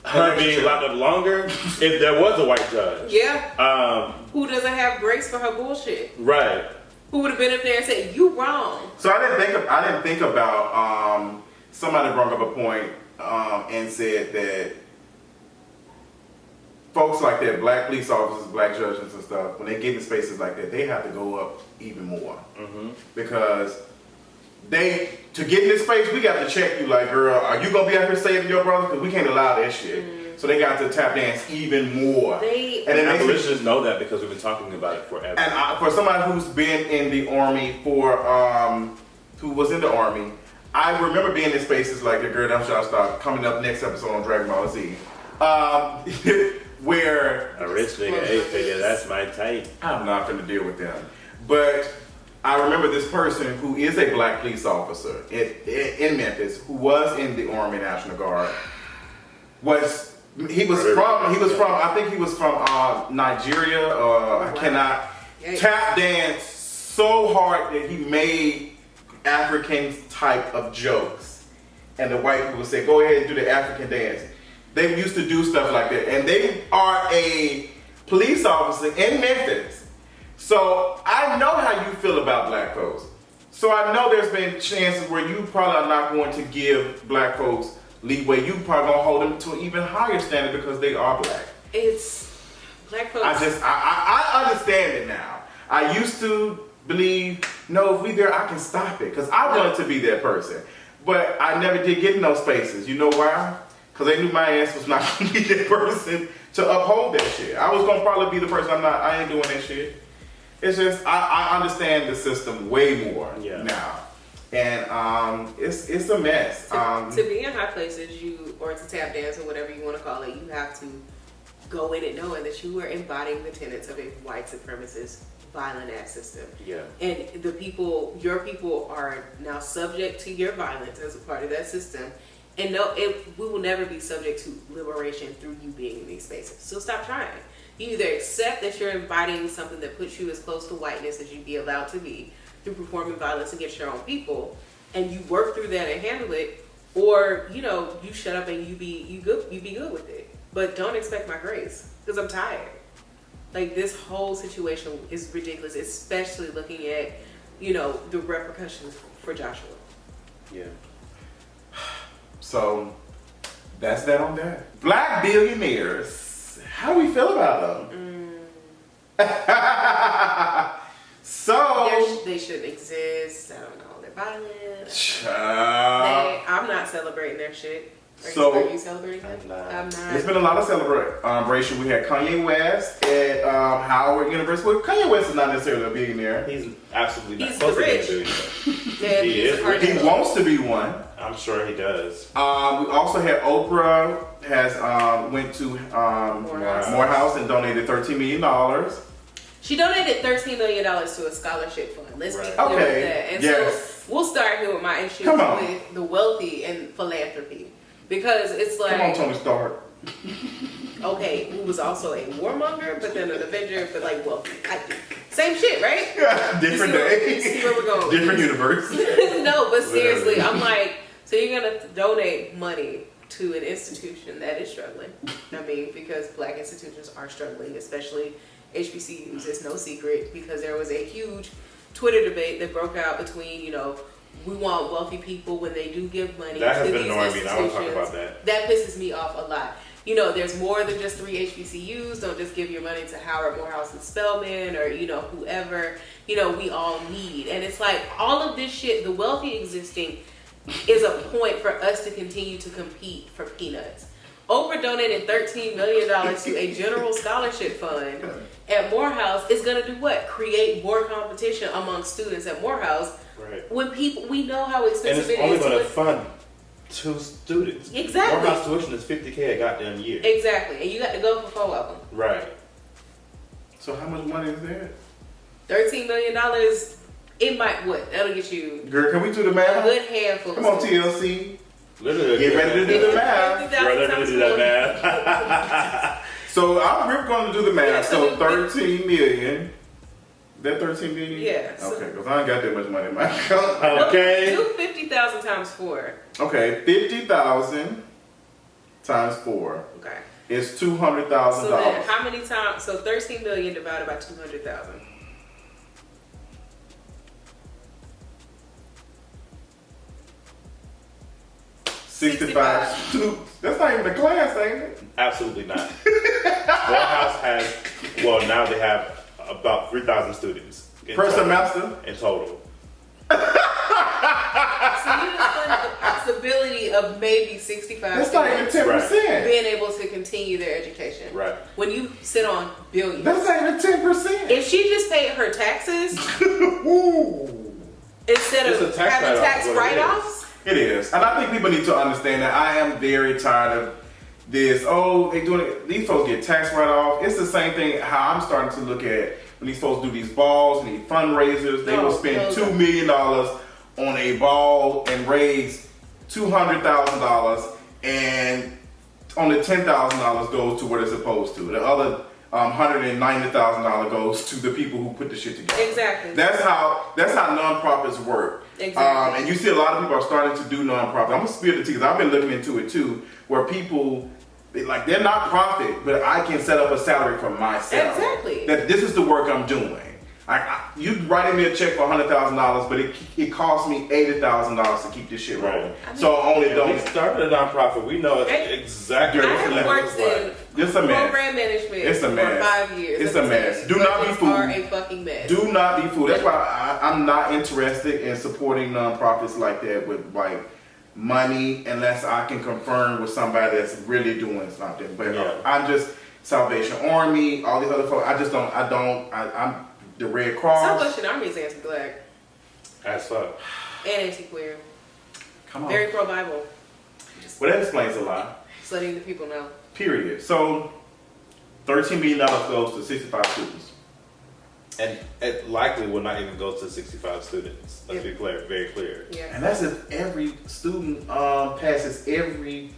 her being locked up longer if there was a white judge. Yeah. Who doesn't have grace for her bullshit? Right. Who would have been up there and said, "You wrong." So I didn't think about somebody brought up a point and said that folks like that, black police officers, black judges and stuff, when they get in spaces like that, they have to go up even more. Because to get in this space, we got to check you, like, girl, are you going to be out here saving your brother? Because we can't allow that shit. So they got to tap dance even more. And then abolitionists know that because we've been talking about it forever. And for somebody who's been in the Army who was in the Army, I remember being in spaces like the Girl I'm Shall Stop coming up next episode on Dragon Ball Z. Where a rich nigga, 8-figure, that's my type. I'm not gonna deal with them. But I remember this person who is a black police officer in Memphis, who was in the Army National Guard. I think he was from Nigeria. I cannot tap dance so hard that he made African type of jokes, and the white people would say, "Go ahead and do the African dance." They used to do stuff like that, and they are a police officer in Memphis. So I know how you feel about black folks. So I know there's been chances where you probably are not going to give black folks leeway. You probably gonna hold them to an even higher standard because they are black. It's black folks. I understand it now. I used to believe, no, if we there, I can stop it because I wanted to be that person, but I never did get in those spaces. You know why? Because they knew my ass was not going to be that person to uphold that shit. I was going to probably be the person. I ain't doing that shit. It's just, I understand the system way more now. And it's a mess. To be in high places, or to tap dance or whatever you want to call it, you have to go in it knowing that you are embodying the tenets of a white supremacist violent ass system. Yeah. And your people are now subject to your violence as a part of that system. And we will never be subject to liberation through you being in these spaces. So stop trying. You either accept that you're embodying something that puts you as close to whiteness as you'd be allowed to be through performing violence against your own people, and you work through that and handle it, or you shut up and you be good with it. But don't expect my grace, because I'm tired. Like, this whole situation is ridiculous, especially looking at the repercussions for Joshua. Yeah. So that's that on that. Black billionaires. How do we feel about them? So they shouldn't exist. I don't know. They're violent. I'm not celebrating their shit. Are you celebrating that? I'm not. There's been a lot of celebration. We had Kanye West at Howard University. Well, Kanye West is not necessarily a billionaire. He's absolutely not. He's the rich. He wants to be one. I'm sure he does. We also had Oprah went to Morehouse and donated $13 million. She donated $13 million to a scholarship fund. Let's be clear with that. And so we'll start here with my issues with the wealthy and philanthropy. Because it's like... Come on, Tony Stark. Okay, who was also a warmonger, but then an Avenger, but like wealthy. Same shit, right? Yeah, different day. See where we're going. Different universe. No, but seriously, I'm like, so you're going to donate money to an institution that is struggling. I mean, because black institutions are struggling, especially HBCUs. It's no secret, because there was a huge Twitter debate that broke out between, we want wealthy people when they do give money that has to been these annoying me. institutions. I don't talk about that. That pisses me off a lot. There's more than just 3 HBCUs. Don't just give your money to Howard, Morehouse, and Spelman, or whoever. We all need. And it's like all of this shit. The wealthy existing is a point for us to continue to compete for peanuts. Oprah donated $13 million to a general scholarship fund at Morehouse. Is going to do what? Create more competition among students at Morehouse. Right. When we know how expensive it is. And it's only going to fund 2 students. Exactly. Morehouse tuition is $50K a goddamn year. Exactly. And you got to go for 4 of them. Right. So how much money is that? $13 million. It might, that'll get you... Girl, can we do the math? A good handful. Come on, TLC. Literally. Get ready to do the math. You're ready to do that math. So we're going to do the math. So 13 million. That 13 million? Yeah. Okay, because I ain't got that much money in my account. Okay. Do 50,000 times 4. Okay, 50,000 times 4. Okay. Is $200,000. So then how many times? So 13 million divided by 200,000. $65. That's not even a class, ain't it? Absolutely not. Morehouse has, now they have about 3,000 students. Per semester? In total. So you just the possibility of maybe 65 That's not even students 10%. being able to continue their education. Right. When you sit on billions. That's not even 10%. If she just paid her taxes instead It's a of tax having write-off, tax is what it write-offs. It is. And I think people need to understand that I am very tired of this. Oh, they doing it. These folks get tax write-off. It's the same thing how I'm starting to look at when these folks do these balls and these fundraisers. They will spend $2 million on a ball and raise $200,000, and only $10,000 goes to what it's supposed to. The other $190,000 goes to the people who put the shit together. Exactly. That's how nonprofits work. Exactly. And you see a lot of people are starting to do nonprofit. I'm gonna spill the tea because I've been looking into it too, where people they're not profit, but I can set up a salary for myself. Exactly. That this is the work I'm doing. You writing me a check for $100,000, but it costs me $80,000 to keep this shit rolling. So I only don't. We started a nonprofit. We know exactly. I have worked in It's a mess. program management It's a mess. for 5 years. It's a mess. Do not be Budgets fooled. are a fucking mess. Do not be fooled. That's why I'm not interested in supporting nonprofits like that with money, unless I can confirm with somebody that's really doing something. But I'm just Salvation Army, all these other folks. I'm the Red Cross. Salvation Army is anti-black As fuck. and anti-queer. Come on. Very pro-Bible. Well, that explains a lot. Just letting the people know. Period. So, $13 million goes to 65 students. And it likely will not even go to 65 students. Let's be clear, very clear. Yeah. And that's if every student passes every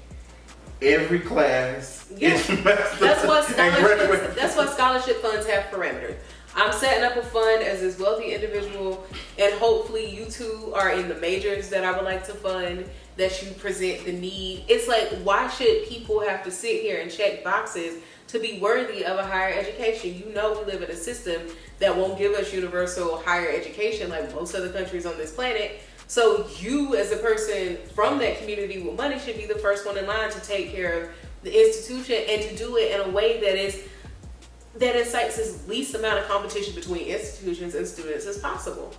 class. Yeah. That's what scholarship funds have parameters. I'm setting up a fund as this wealthy individual, and hopefully you two are in the majors that I would like to fund, that you present the need. It's like, why should people have to sit here and check boxes to be worthy of a higher education? You know, we live in a system that won't give us universal higher education like most other countries on this planet. So you, as a person from that community with money, should be the first one in line to take care of the institution and to do it in a way that incites as least amount of competition between institutions and students as possible.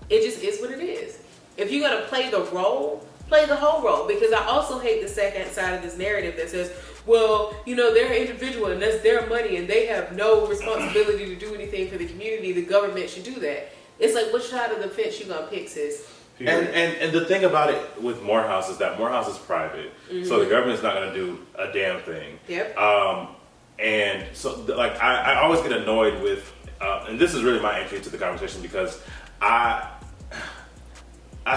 It just is what it is. If you're gonna play the role, play the whole role. Because I also hate the second side of this narrative that says, well, they're an individual and that's their money and they have no responsibility to do anything for the community. The government should do that. It's like, which side of the fence you gonna pick, sis? And the thing about it with Morehouse is that Morehouse is private, so the government's not gonna do a damn thing. Yep. And so, I always get annoyed with, and this is really my entry to the conversation because I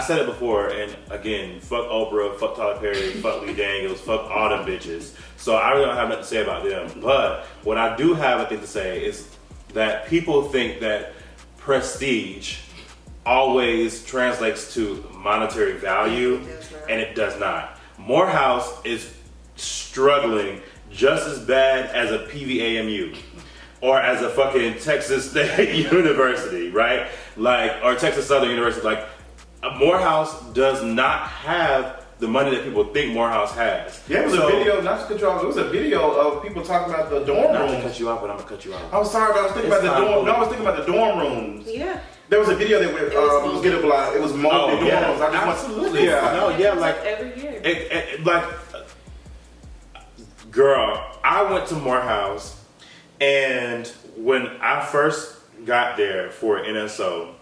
said it before, and again, fuck Oprah, fuck Tyler Perry, fuck Lee Daniels, fuck all them bitches. So I really don't have nothing to say about them. But what I do have a thing to say is that people think that prestige always translates to monetary value, and it does not. Morehouse is struggling just as bad as a PVAMU or as a fucking Texas State University, right? Or Texas Southern University. Morehouse does not have the money that people think Morehouse has. Yeah, it was a video, not to cut you off, it was a video of people talking about the dorm rooms. Not to cut you off, but I'm gonna cut you off. I'm sorry, but I was thinking about the dorm. No, I was thinking about the dorm rooms. Yeah. There was a video that was getting it was multi dorm rooms. Absolutely. Every year. Girl, I went to Morehouse, and when I first got there for NSO,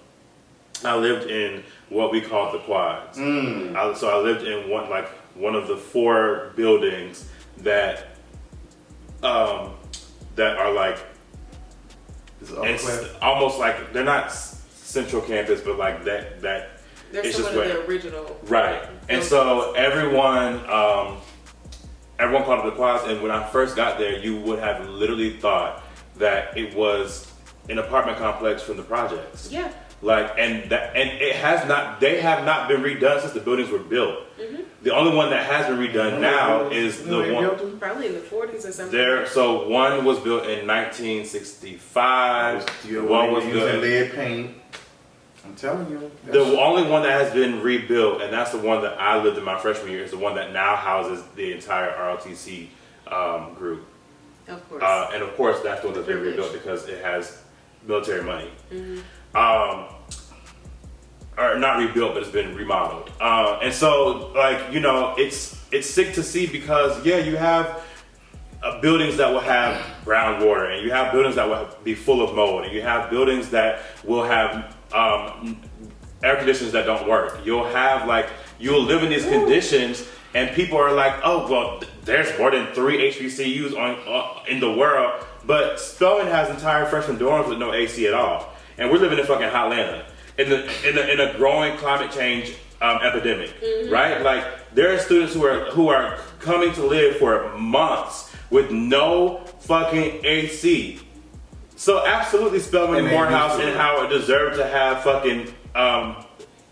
I lived in what we call the quads. So I lived in one of the 4 buildings that are it's almost like they're not central campus, but that. They're it's some just of the original. Right. And so everyone called it the quads, and when I first got there, you would have literally thought that it was an apartment complex from the projects. Yeah. They have not been redone since the buildings were built. The only one that has been redone now is the one probably in the 40s or something. So one was built in 1965. One was built in lead paint. I'm telling you. The only one that has been rebuilt, and that's the one that I lived in my freshman year, is the one that now houses the entire ROTC group. Of course. And of course, that's the one that's been rebuilt because it has military money. or not rebuilt, but it's been remodeled. And so, like, you know, it's sick to see because, yeah, you have buildings that will have brown water, and you have buildings that will be full of mold, and you have buildings that will have air conditioners that don't work. You'll live in these conditions, and people are like, oh, well, there's more than 3 HBCUs in the world, but Spelman has entire freshman dorms with no AC at all. And we're living in fucking Hotlanta in a growing climate change epidemic, right? Like, there are students who are coming to live for months with no fucking AC. So absolutely, Spelman, Morehouse, and Howard deserve to have fucking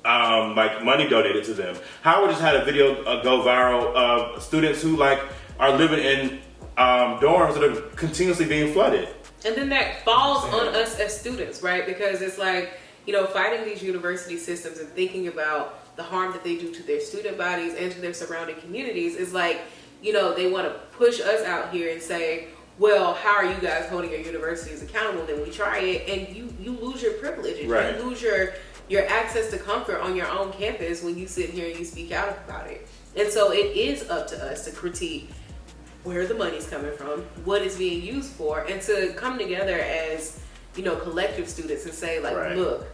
like money donated to them. Howard just had a video go viral of students who like are living in dorms that are continuously being flooded. And then that falls on us as students, right? Because it's like, you know, fighting these university systems and thinking about the harm that they do to their student bodies and to their surrounding communities is like, you know, they want to push us out here and say, well, how are you guys holding your universities accountable? Then we try it, and you lose your privileges. Right. You lose your access to comfort on your own campus when you sit here and you speak out about it. And so it is up to us to critique where the money's coming from, what it's being used for, and to come together as, you know, collective students and say, like, look,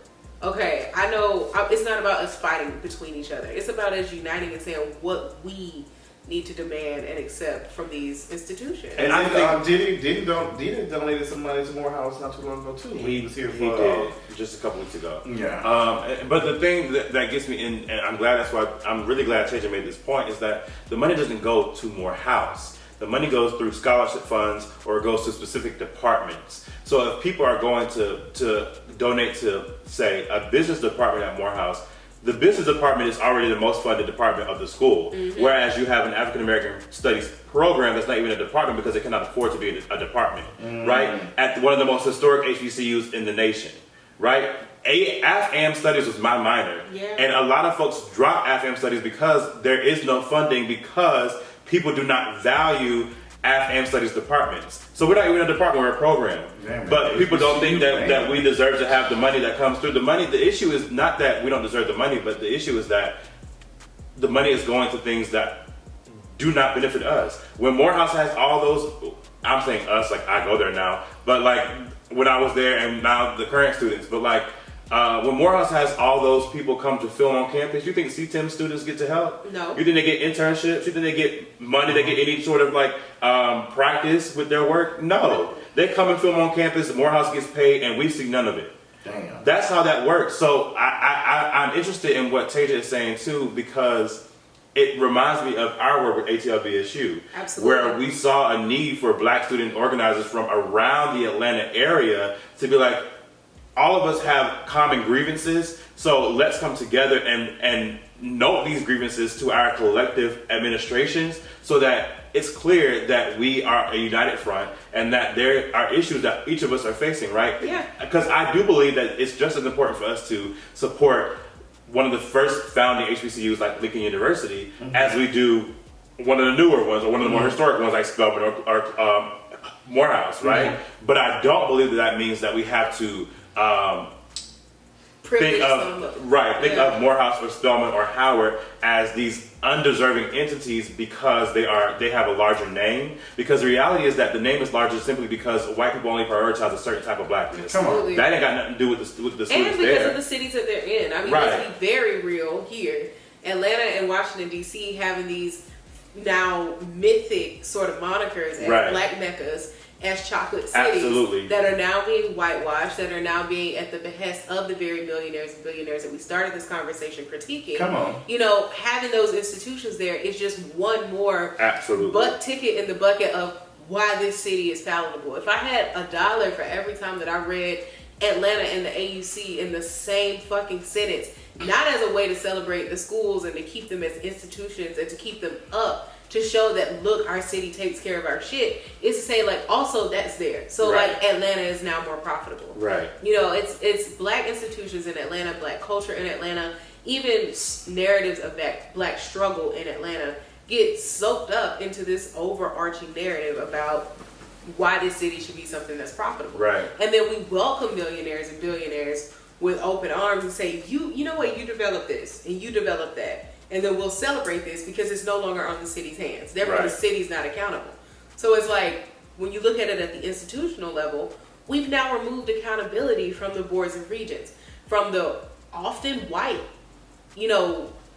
okay, I know it's not about us fighting between each other. It's about us uniting and saying what we need to demand and accept from these institutions. And I think Diddy donated some money to Morehouse not too long ago too. He was here for just a couple weeks ago. Yeah. But the thing that gets me in, and I'm really glad Tasia made this point, is that the money doesn't go to Morehouse. The money goes through scholarship funds or it goes to specific departments. So if people are going to donate to, say, a business department at Morehouse, the business department is already the most funded department of the school. Whereas you have an African American studies program that's not even a department because it cannot afford to be a department, right? At one of the most historic HBCUs in the nation, right? AFAM studies was my minor. And a lot of folks drop AFAM studies because there is no funding, because people do not value AFAM studies departments. So we're not even a department, we're a program. But people don't think that we deserve to have the money that comes through. The issue is not that we don't deserve the money, but the issue is that the money is going to things that do not benefit us. When Morehouse has all those, I'm saying us, like I go there now, but like when I was there and now the current students, but like when Morehouse has all those people come to film on campus, you think CTEM students get to help? No. You think they get internships? You think they get money? They get any sort of like practice with their work? No. They come and film on campus, Morehouse gets paid, and we see none of it. Damn. That's how that works. So I'm interested in what Tasia is saying too, because it reminds me of our work with ATLBSU. Absolutely. Where we saw a need for Black student organizers from around the Atlanta area to be like, all of us have common grievances, so let's come together and note these grievances to our collective administrations so that it's clear that we are a united front and that there are issues that each of us are facing, right? Yeah. Because I do believe that it's just as important for us to support one of the first founding HBCUs like Lincoln University as we do one of the newer ones or one of the more historic ones like Spelman or Morehouse, right? But I don't believe that means that we have to think of Morehouse or Spelman or Howard as these undeserving entities because they have a larger name. Because the reality is that the name is larger simply because white people only prioritize a certain type of blackness. Come on. That ain't got nothing to do with the students there. And because of the cities that they're in. I mean, let's be very real here. Atlanta and Washington, D.C. having these now mythic sort of monikers as black meccas, as chocolate cities that are now being whitewashed, that are now being at the behest of the very millionaires and billionaires that we started this conversation critiquing. Come on. You know, having those institutions there is just one more butt ticket in the bucket of why this city is palatable. If I had $1 for every time that I read Atlanta and the AUC in the same fucking sentence, not as a way to celebrate the schools and to keep them as institutions and to keep them up, to show that, look, our city takes care of our shit, is to say, like, also that's there. So, like, Atlanta is now more profitable. Right. You know, it's black institutions in Atlanta, black culture in Atlanta, even narratives of that black struggle in Atlanta get soaked up into this overarching narrative about why this city should be something that's profitable. Right. And then we welcome millionaires and billionaires with open arms and say, you know what, you develop this and you develop that, and then we'll celebrate this because it's no longer on the city's hands. Therefore, the city's not accountable. So it's like, when you look at it at the institutional level, we've now removed accountability from the boards and regents, from the often white,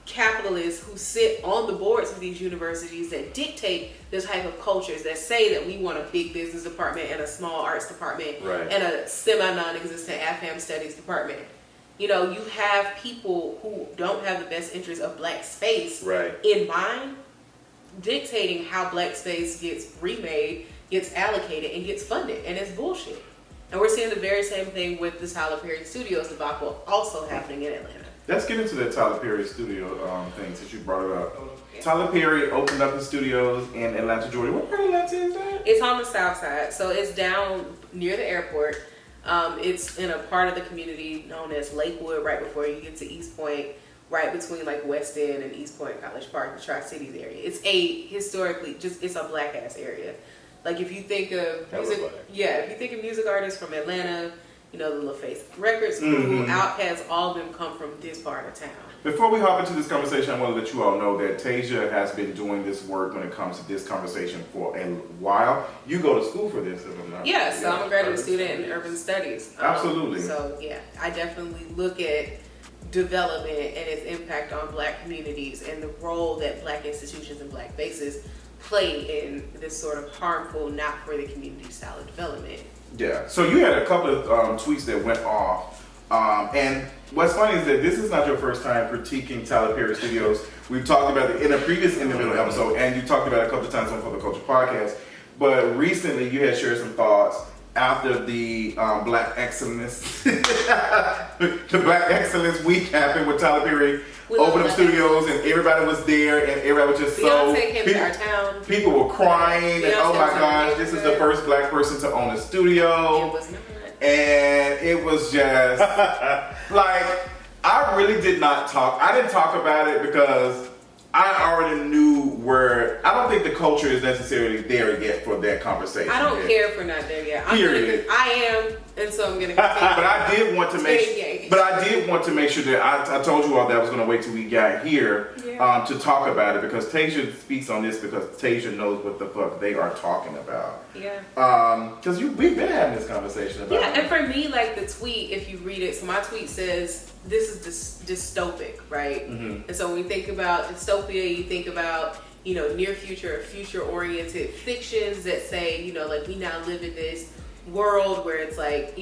capitalists who sit on the boards of these universities that dictate the type of cultures, that say that we want a big business department and a small arts department and a semi-non-existent AFAM studies department. You have people who don't have the best interest of black space in mind, dictating how black space gets remade, gets allocated, and gets funded, and it's bullshit. And we're seeing the very same thing with the Tyler Perry Studios debacle also happening in Atlanta. Let's get into that Tyler Perry studio thing since you brought it up. Yeah. Tyler Perry opened up his studios in Atlanta, Georgia. What part of Atlanta is that? It's on the south side, so it's down near the airport. It's in a part of the community known as Lakewood, right before you get to East Point, right between like West End and East Point, College Park, the Tri-Cities area. It's it's a black ass area. Like if you think of music artists from Atlanta, the LaFace Records crew, Outkast, all of them come from this part of town. Before we hop into this conversation, I want to let you all know that Tasia has been doing this work when it comes to this conversation for a while. You go to school for this, if I'm not Yes, so I'm a graduate student in urban studies. Absolutely. So yeah, I definitely look at development and its impact on black communities and the role that black institutions and black faces play in this sort of harmful, not for the community style of development. Yeah. So you had a couple of tweets that went off. And what's funny is that this is not your first time critiquing Tyler Perry Studios. We've talked about it in a previous In the Middle episode, and you talked about it a couple of times on For the Culture podcast. But recently you had shared some thoughts after the Black Excellence the Black Excellence Week happened with Tyler Perry. Opened up studios and everybody was there and everybody was just Beyonce came to our town. People were crying and oh my gosh, this is the first black person to own a studio. It was not. And it was just like, I really did not talk. I didn't talk about it because I already knew where. I don't think the culture is necessarily there yet for that conversation. I don't care if we're not there yet. I am, and so I'm going to continue. But I did want to make sure that I told you all that I was going to wait till we got here to talk about it, because Tasia speaks on this because Tasia knows what the fuck they are talking about. Yeah. Because we've been having this conversation about it. Yeah, and for me, like the tweet, if you read it, so my tweet says, this is dystopic, right? Mm-hmm. And so when you think about dystopia, you think about, near future or future-oriented fictions that say, like we now live in this world where it's like,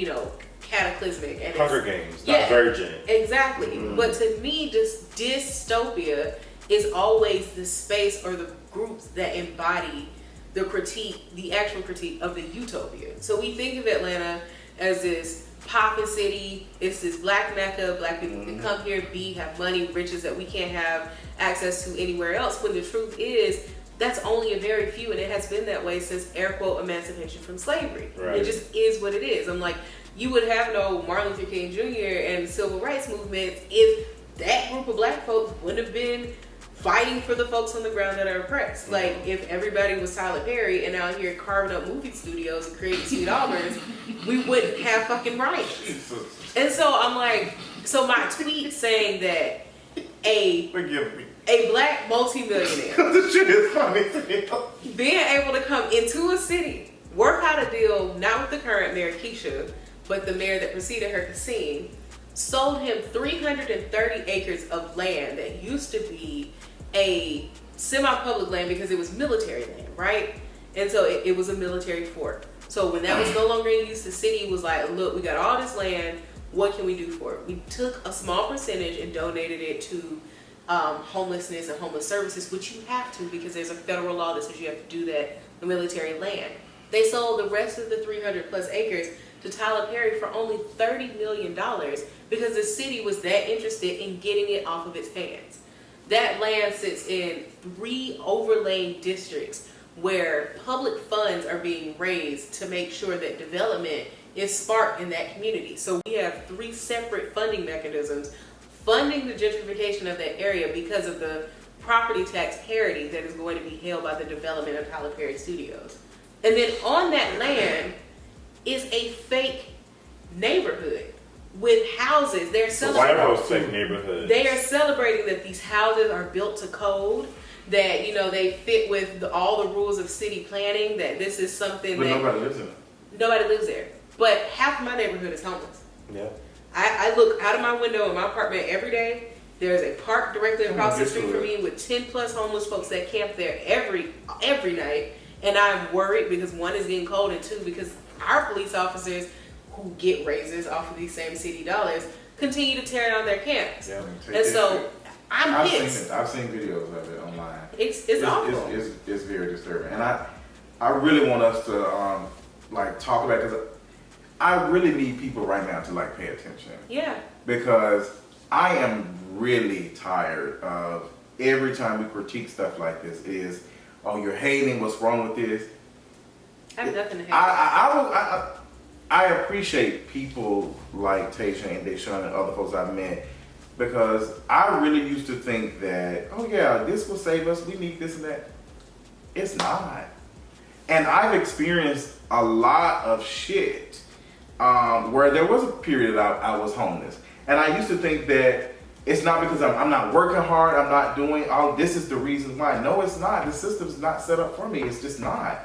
cataclysmic. And Hunger Games, not Virgin. Exactly. Mm-hmm. But to me, just dystopia is always the space or the groups that embody the actual critique of the utopia. So we think of Atlanta as this poppin' city. It's this black mecca. Black people can come here, have money, riches that we can't have access to anywhere else. When the truth is, that's only a very few, and it has been that way since air quote emancipation from slavery. Right. It just is what it is. I'm like, you would have no Martin Luther King Jr. and the civil rights movement if that group of black folks wouldn't have been fighting for the folks on the ground that are oppressed. Mm-hmm. Like, if everybody was Tyler Perry and out here carving up movie studios and creating sweet almonds, we wouldn't have fucking riots. And so I'm like, so my tweet saying that Forgive me. A black multimillionaire this shit is funny being able to come into a city, work out a deal, not with the current mayor Keisha, but the mayor that preceded her, Kasim, sold him 330 acres of land that used to be a semi-public land because it was military land, right? And so it was a military fort. So when that was no longer in use, the city was like, look, we got all this land, what can we do for it? We took a small percentage and donated it to homelessness and homeless services, which you have to because there's a federal law that says you have to do that in military land. They sold the rest of the 300 plus acres to Tyler Perry for only $30 million because the city was that interested in getting it off of its hands. That land sits in 3 overlay districts where public funds are being raised to make sure that development is sparked in that community. So we have 3 separate funding mechanisms funding the gentrification of that area because of the property tax parity that is going to be held by the development of Tyler Perry Studios. And then on that land is a fake neighborhood with houses. They're White celebrating. folks take neighborhoods. They are celebrating that these houses are built to code. That, you know, they fit with all the rules of city planning. That this is something But that nobody lives in it. nobody lives there. But half of my neighborhood is homeless. Yeah. I look out of my window in my apartment every day. There's a park directly across the street from me with 10 plus homeless folks that camp there every night. And I'm worried because one is getting cold, and two, because our police officers who get raises off of these same city dollars continue to tear down their camps. Yeah. And so I'm pissed. I've seen videos of it online. It's awful. It's very disturbing, and I really want us to like talk about it, because I really need people right now to like pay attention. Yeah. Because I am really tired of every time we critique stuff like this is, oh, you're hating, what's wrong with this? I have nothing to hate. I appreciate people like Tasia and Deshaun and other folks I've met, because I really used to think that, oh yeah, this will save us, we need this and that. It's not. And I've experienced a lot of shit where there was a period that I was homeless. And I used to think that it's not because I'm not working hard, I'm not doing all, this is the reason why. No, it's not. The system's not set up for me. It's just not.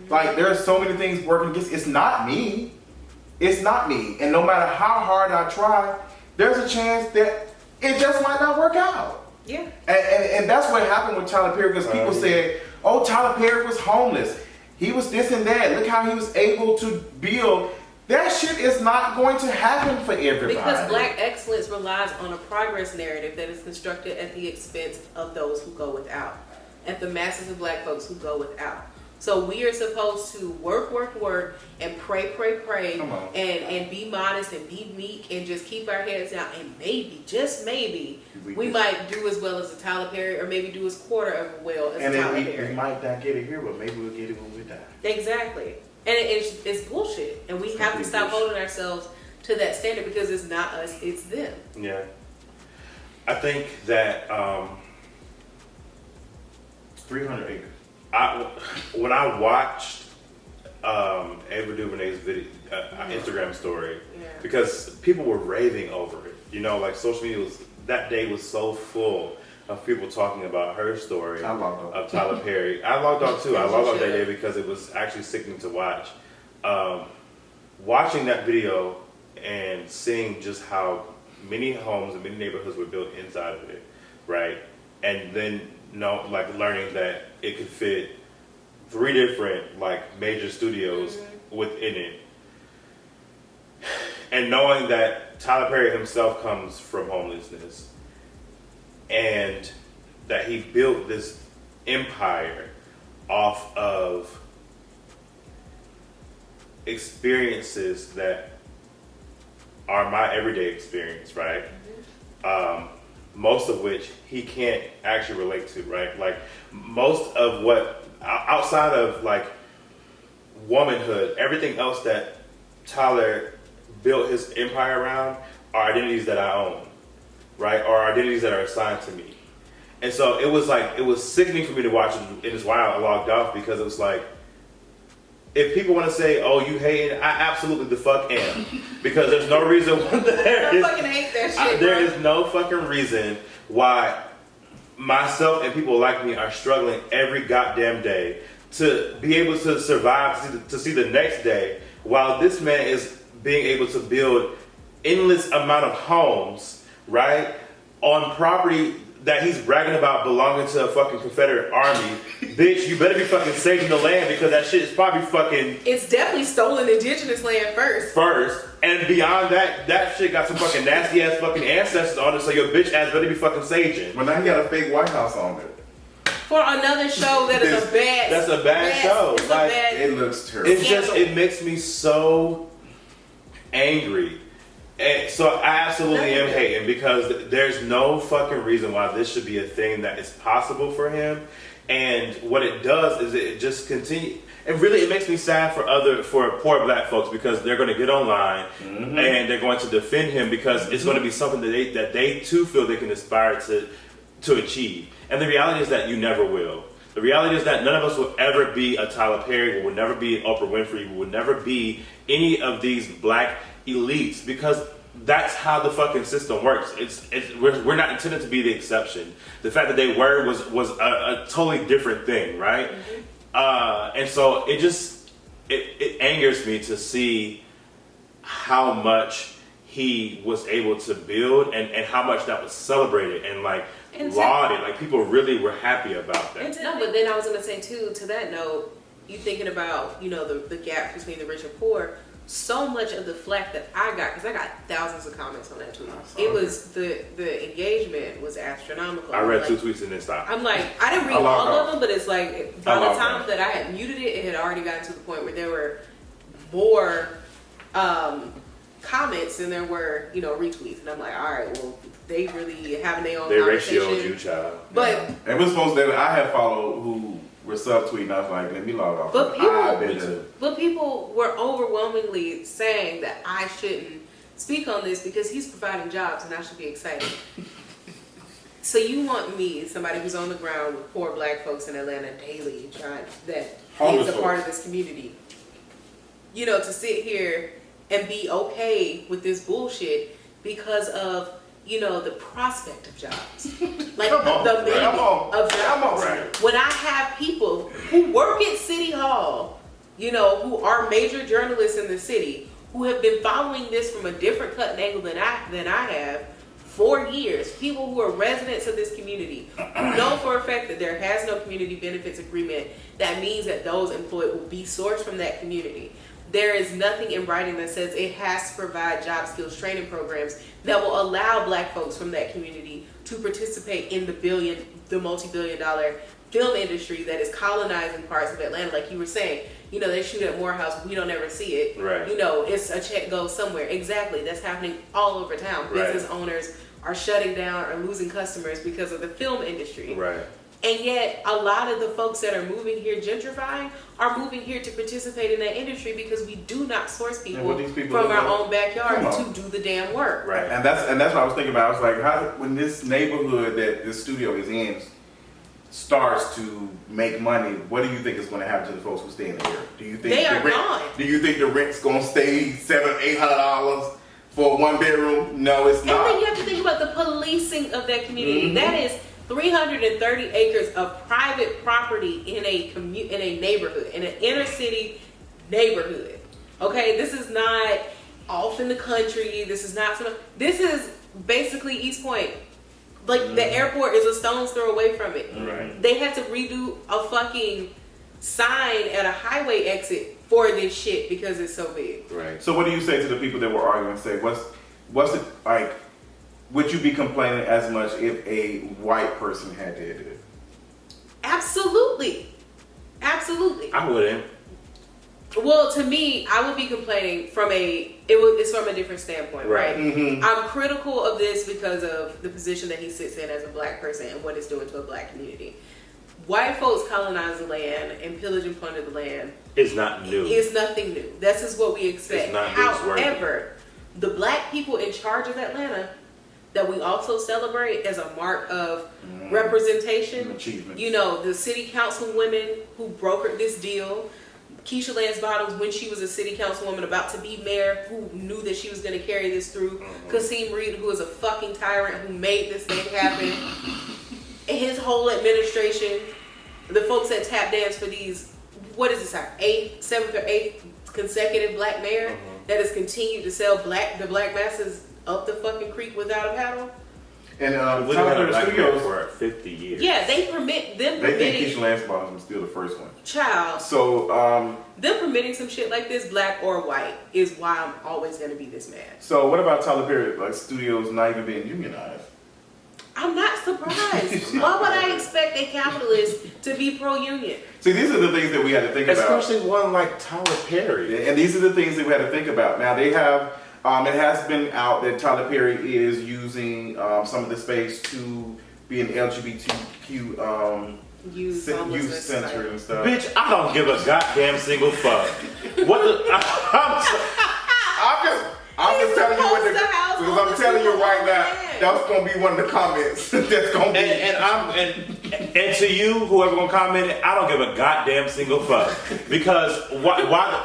Like, there are so many things working against, it's not me. It's not me. And no matter how hard I try, there's a chance that it just might not work out. Yeah. And that's what happened with Tyler Perry, because people said, oh, Tyler Perry was homeless. He was this and that. Look how he was able to build. That shit is not going to happen for everybody. Because Black excellence relies on a progress narrative that is constructed at the expense of those who go without, at the masses of Black folks who go without. So we are supposed to work, and pray, and be modest and be meek and just keep our heads down. And maybe, just maybe, we might do as well as a Tyler Perry, or maybe do as quarter of well as a Tyler Perry. We might not get it here, but maybe we'll get it when we die. Exactly. And it's bullshit. And we have to stop holding ourselves to that standard, because it's not us, it's them. Yeah. I think that 300 acres. When I watched Ava DuVernay's video, Instagram story, because people were raving over it. You know, like social media that day was so full of people talking about her story of Tyler Perry. I logged on too. I logged on that day because it was actually sickening to watch. Watching that video and seeing just how many homes and many neighborhoods were built inside of it, right? And then learning that it could fit 3 different major studios within it, and knowing that Tyler Perry himself comes from homelessness, and that he built this empire off of experiences that are my everyday experience, right? Most of which he can't actually relate to, right? Like, most of what, outside of womanhood, everything else that Tyler built his empire around are identities that I own, right? Or identities that are assigned to me. And so it was sickening for me to watch it, and it's why I logged off, because it was like, if people want to say, oh, you hating, I absolutely the fuck am. Because there's no reason why I fucking hate that shit, there is no fucking reason why myself and people like me are struggling every goddamn day to be able to survive, to see the next day, while this man is being able to build endless amount of homes, right, on property that he's bragging about belonging to a fucking Confederate army. Bitch, you better be fucking saving the land, because that shit is probably fucking... It's definitely stolen indigenous land first. And beyond that, that shit got some fucking nasty ass fucking ancestors on it, so your bitch ass better be fucking saging. But now he got a fake White House on it. For another show that is a bad... That's a bad show. It's a bad... It looks terrible. It's just, it makes me so angry. And so I absolutely am hating, because there's no fucking reason why this should be a thing that is possible for him. And what it does is it just continue. And really, it makes me sad for poor Black folks, because they're going to get online and they're going to defend him, because it's going to be something that they too feel they can aspire to achieve. And the reality is that you never will. The reality is that none of us will ever be a Tyler Perry, we will never be Oprah Winfrey, we will never be any of these Black elites because that's how the fucking system works. We're not intended to be the exception. The fact that they were was a totally different thing, right? And so it angers me to see how much he was able to build and how much that was celebrated and lauded. Like people really were happy about that. No, but then I was gonna say too, to that note, you thinking about, the gap between the rich and poor, so much of the flack that I got, because I got thousands of comments on that tweet. It was the engagement was astronomical. I read 2 tweets and then stopped. I'm like, I didn't read all of them, but it's like by the time that I had muted it, it had already gotten to the point where there were more comments than there were, retweets. And I'm like, all right, well, they really having their own conversation. They ratioed you, child. But it was folks that I had followed who were subtweeting. I was like, let me log off. But people were overwhelmingly saying that I shouldn't speak on this because he's providing jobs and I should be excited. So you want me, somebody who's on the ground with poor black folks in Atlanta daily, that is a part of this community, to sit here and be okay with this bullshit because of the prospect of jobs, like the meaning of jobs. Right. When I have people who work at City Hall, who are major journalists in the city, who have been following this from a different cut and angle than I have for years, people who are residents of this community, who know for a fact that there has no community benefits agreement, that means that those employed will be sourced from that community. There is nothing in writing that says it has to provide job skills training programs that will allow black folks from that community to participate in the multi-billion-dollar film industry that is colonizing parts of Atlanta. Like you were saying, they shoot at Morehouse, we don't ever see it. Right. It's a check goes somewhere. Exactly, that's happening all over town. Right. Business owners are shutting down or losing customers because of the film industry. Right. And yet, a lot of the folks that are moving here, gentrifying, are moving here to participate in that industry because we do not source people from our own backyard to do the damn work. Right, and that's what I was thinking about. I was like, when this neighborhood that this studio is in starts to make money, what do you think is going to happen to the folks who stay in here? Do you think they are gone? Do you think the rent's going to stay $700-800 for a 1-bedroom? No, it's not. And then you have to think about the policing of that community. Mm-hmm. That is 330 acres of private property in a neighborhood, in an inner city neighborhood. Okay, this is not off in the country. This is basically East Point. Like the airport is a stone's throw away from it. Right. They had to redo a fucking sign at a highway exit for this shit because it's so big. Right. So what do you say to the people that were arguing? Say, what's it like? Would you be complaining as much if a white person had to do it? Absolutely. I wouldn't. Well, to me, I would be complaining it's from a different standpoint, right? Mm-hmm. I'm critical of this because of the position that he sits in as a black person and what it's doing to a black community. White folks colonize the land and pillage and plunder the land. It's not new. It's nothing new. This is what we expect. It's not However, the black people in charge of Atlanta that we also celebrate as a mark of representation. Achievement. The city council women who brokered this deal, Keisha Lance Bottoms, when she was a city councilwoman about to be mayor, who knew that she was going to carry this through. Kasim Reed, who is a fucking tyrant who made this thing happen. And his whole administration, the folks that tap dance for these, what is this, our 7th or 8th consecutive black mayor that has continued to sell the black masses up the fucking creek without a paddle. And we've had a black man for 50 years. Yeah, they think Keisha Lance Bottoms was still the first one. Child. So them permitting some shit like this, black or white, is why I'm always gonna be this mad. So what about Tyler Perry, like studios not even being unionized? I'm not surprised. Why would I expect a capitalist to be pro-union? See, these are the things that we had to think about. Especially one like Tyler Perry. And these are the things that we had to think about. Now they have, it has been out that Tyler Perry is using some of the space to be an LGBTQ youth center and stuff. Bitch, I don't give a goddamn single fuck. I'm just telling you what because I'm telling you right now, that's gonna be one of the comments. That's gonna be. And to you, whoever gonna comment it, I don't give a goddamn single fuck because why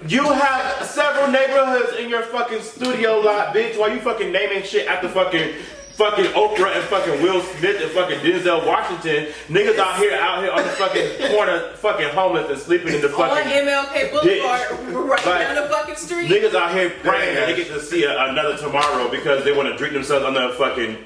You have several neighborhoods in your fucking studio lot, bitch. Why you fucking naming shit after fucking Oprah and fucking Will Smith and fucking Denzel Washington? Niggas out here on the fucking corner, fucking homeless and sleeping in the fucking on MLK Boulevard, right down the fucking street. Niggas out here praying that they get to see another tomorrow because they want to drink themselves under a fucking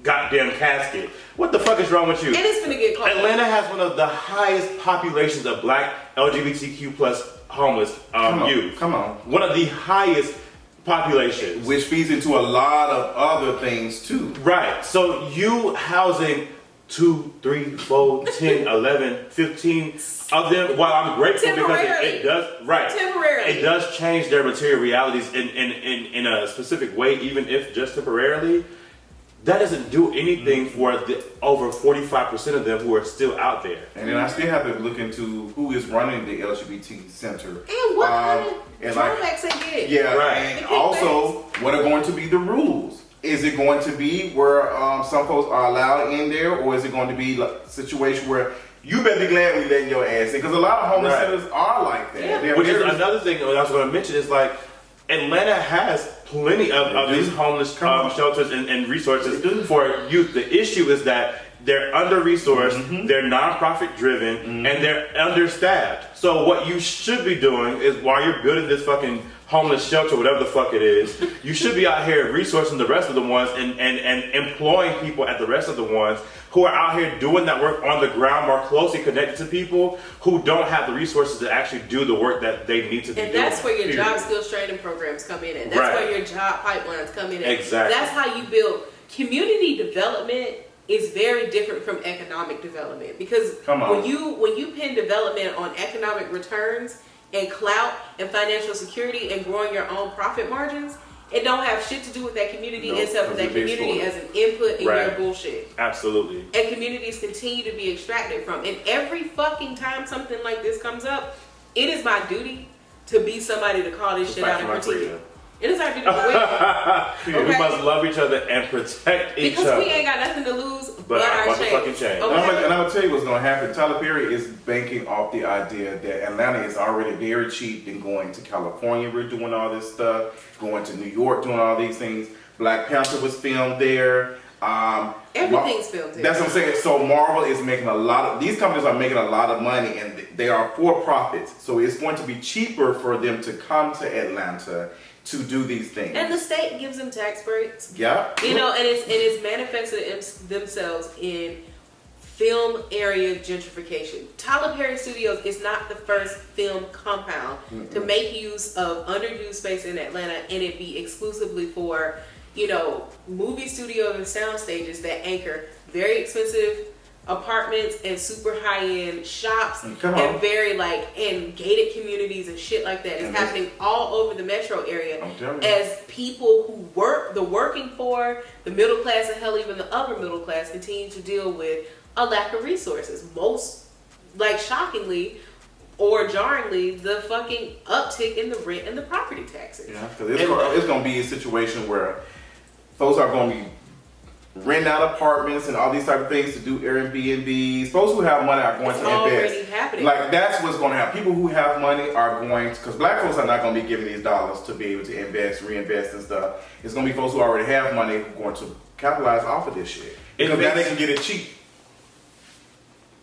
goddamn casket. What the fuck is wrong with you? And it's gonna get cold. Atlanta has one of the highest populations of black LGBTQ plus homeless youth. Come on. One of the highest populations. Which feeds into a lot of other things too. Right. So you housing 2, 3, 4, 10, 11, 15 of them, while I'm grateful because it does, right. Temporarily. It does change their material realities in a specific way, even if just temporarily. That doesn't do anything for the over 45% of them who are still out there. And then I still have to look into who is running the LGBT center. And what kind of drawbacks they get. Yeah, right. And also, what are going to be the rules? Is it going to be where some folks are allowed in there, or is it going to be like a situation where you better be glad we letting your ass in? Because a lot of homeless centers are like that. Yeah. Which is another thing I was going to mention is like, Atlanta has plenty of these homeless shelters and resources for youth. The issue is that they're under-resourced, they're non-profit driven, and they're understaffed. So what you should be doing is while you're building this fucking homeless shelter, whatever the fuck it is, you should be out here resourcing the rest of the ones and employing people at the rest of the ones who are out here doing that work on the ground, more closely connected to people who don't have the resources to actually do the work that they need to be doing. And that's where your job skills training programs come in, and that's where your job pipelines come in. Exactly. That's how you build community development. Is very different from economic development, because when you pin development on economic returns and clout and financial security and growing your own profit margins, it don't have shit to do with that community except for that community as an input in your bullshit. Absolutely. And communities continue to be extracted from. And every fucking time something like this comes up, it is my duty to be somebody to call this shit out and critique it. It is our duty to win. Okay? We must love each other and protect each other. Because we ain't got nothing to lose but our motherfucking change. Okay? And I'm going to tell you what's going to happen. Tyler Perry is banking off the idea that Atlanta is already very cheap than going to California. We're doing all this stuff. Going to New York, doing all these things. Black Panther was filmed there. Everything's filmed there. That's what I'm saying. So Marvel is making these companies are making a lot of money, and they are for profits. So it's going to be cheaper for them to come to Atlanta to do these things. And the state gives them tax breaks. Yeah. You know, and it's manifested themselves in film area gentrification. Tyler Perry Studios is not the first film compound to make use of underused space in Atlanta and it be exclusively for, you know, movie studios and sound stages that anchor very expensive apartments and super high-end shops and very and gated communities and shit like that is happening all over the metro area as people who the working poor, the middle class, and hell even the upper middle class continue to deal with a lack of resources. Most, shockingly or jarringly, the fucking uptick in the rent and the property taxes. Yeah, because it's going to be a situation where folks are going to be renting out apartments and all these type of things to do Airbnbs. Folks who have money are going to invest. Already happening. That's what's going to happen. People who have money are going to, because black folks are not going to be giving these dollars to be able to invest, reinvest and stuff. It's going to be folks who already have money who are going to capitalize off of this shit. Because now they can get it cheap.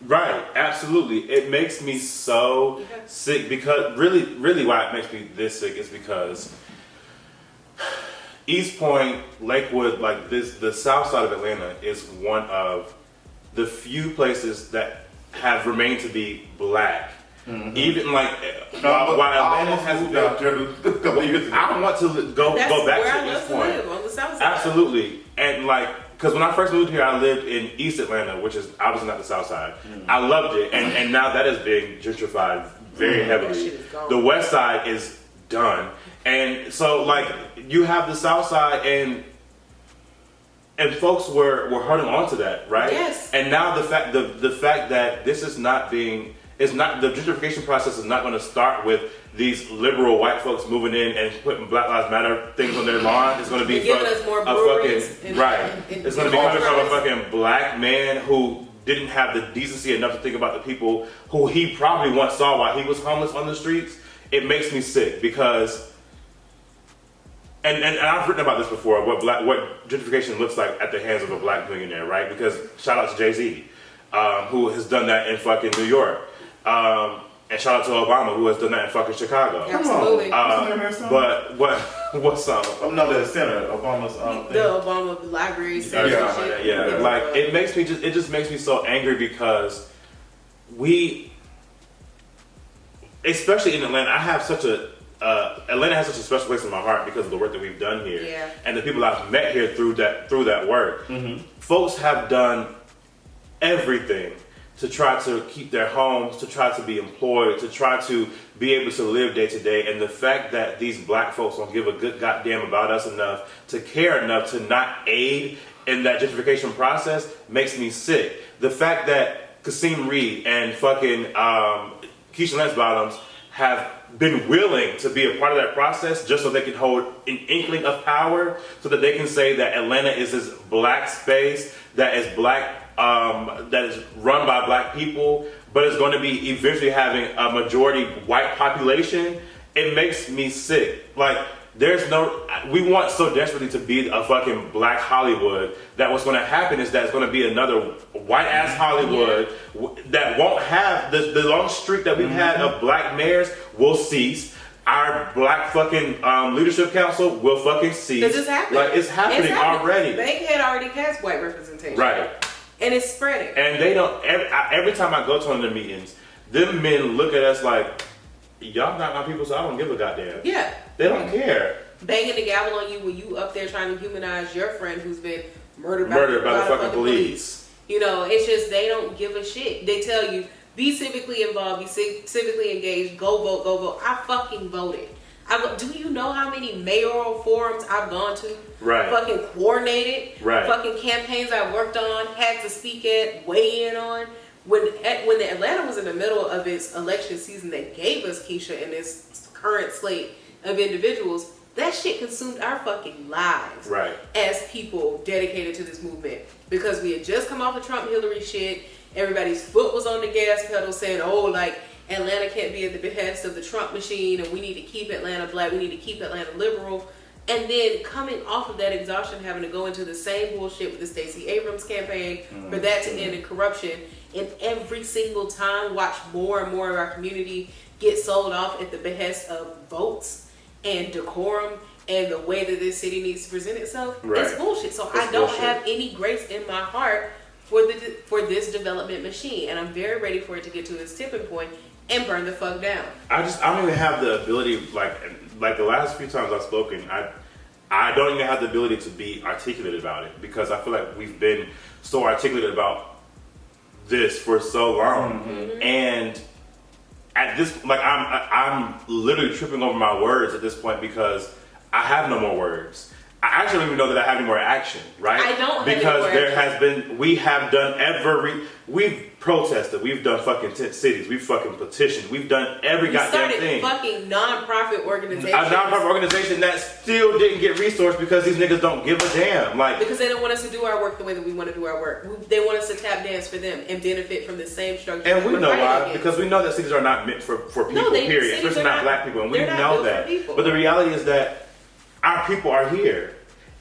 Right, absolutely. It makes me so sick because really why it makes me this sick is because East Point, Lakewood, the south side of Atlanta is one of the few places that have remained to be black. Mm-hmm. Even while Atlanta has been, I don't want to go back to East Point. Live, on the south side. Absolutely, and because when I first moved here, I lived in East Atlanta, which is obviously not the South Side. Mm. I loved it, and now that is being gentrified very heavily. The West Side is done, and so you have the South Side, and folks were hurting onto that, right? Yes. And now the fact that this is not being the gentrification process is not going to start with these liberal white folks moving in and putting Black Lives Matter things on their lawn. It's going to be giving us more breweries. It's going to be coming from a fucking black man who didn't have the decency enough to think about the people who he probably once saw while he was homeless on the streets. it makes me sick because, and I've written about this before, what gentrification looks like at the hands of a black millionaire, right? Because shout out to Jay-Z, who has done that in fucking New York. And shout out to Obama, who has done that in fucking Chicago. Absolutely. But what song? No, the center, Obama's the Obama Library Center. Yeah. Like it just makes me so angry because especially in Atlanta, Atlanta has such a special place in my heart because of the work that we've done here, and the people I've met here through that work. Mm-hmm. Folks have done everything to try to keep their homes, to try to be employed, to try to be able to live day to day. And the fact that these black folks don't give a good goddamn about us enough to care enough to not aid in that gentrification process makes me sick. The fact that Kasim Reed and fucking Keisha Lance Bottoms have been willing to be a part of that process just so they can hold an inkling of power, so that they can say that Atlanta is this black space that is black, that is run by black people, but is going to be eventually having a majority white population. It makes me sick. Like, we want so desperately to be a fucking black Hollywood that what's going to happen is that it's going to be another white ass Hollywood that won't have the long streak that we've had of black mayors will cease. Our black fucking leadership council will fucking cease. Because it's happening. Like, it's happening already. They had already passed white representation. Right. And it's spreading. And they don't, every time I go to one of the meetings, them men look at us like, y'all not my people, so I don't give a goddamn. Yeah. They don't care. Banging the gavel on you when you up there trying to humanize your friend who's been murdered by the fucking police. You know, it's just they don't give a shit. They tell you, be civically involved, be civically engaged, go vote, go vote. I fucking voted. Do you know how many mayoral forums I've gone to? Right. Fucking coordinated. Right. Fucking campaigns I worked on, had to speak at, weigh in on. When the Atlanta was in the middle of its election season, they gave us Keisha and this current slate of individuals. That shit consumed our fucking lives, right, as people dedicated to this movement, because we had just come off the Trump-Hillary shit. Everybody's foot was on the gas pedal saying, oh, like, Atlanta can't be at the behest of the Trump machine, and we need to keep Atlanta black, we need to keep Atlanta liberal. And then coming off of that exhaustion, having to go into the same bullshit with the Stacey Abrams campaign for that to end in corruption, and every single time watch more and more of our community get sold off at the behest of votes and decorum and the way that this city needs to present itself. Right. It's bullshit. So I don't have any grace in my heart for this development machine, and I'm very ready for it to get to its tipping point and burn the fuck down. I don't even have the ability, like the last few times I've spoken, I don't even have the ability to be articulate about it, because I feel like we've been so articulate about this for so long, and at this, like, I'm literally tripping over my words at this point because I have no more words. I actually don't even know that I have any more action, right? I don't have because any more there has been, we have done we've protested, we've done fucking tent cities, we've fucking petitioned, we've done every goddamn thing. Fucking non-profit organization. A non-profit organization that still didn't get resourced because these niggas don't give a damn. Like, because they don't want us to do our work the way that we want to do our work. They want us to tap dance for them and benefit from the same structure. And we know why, because we know that cities are not meant for people, period. Especially not black people, and we know that. But the reality is that our people are here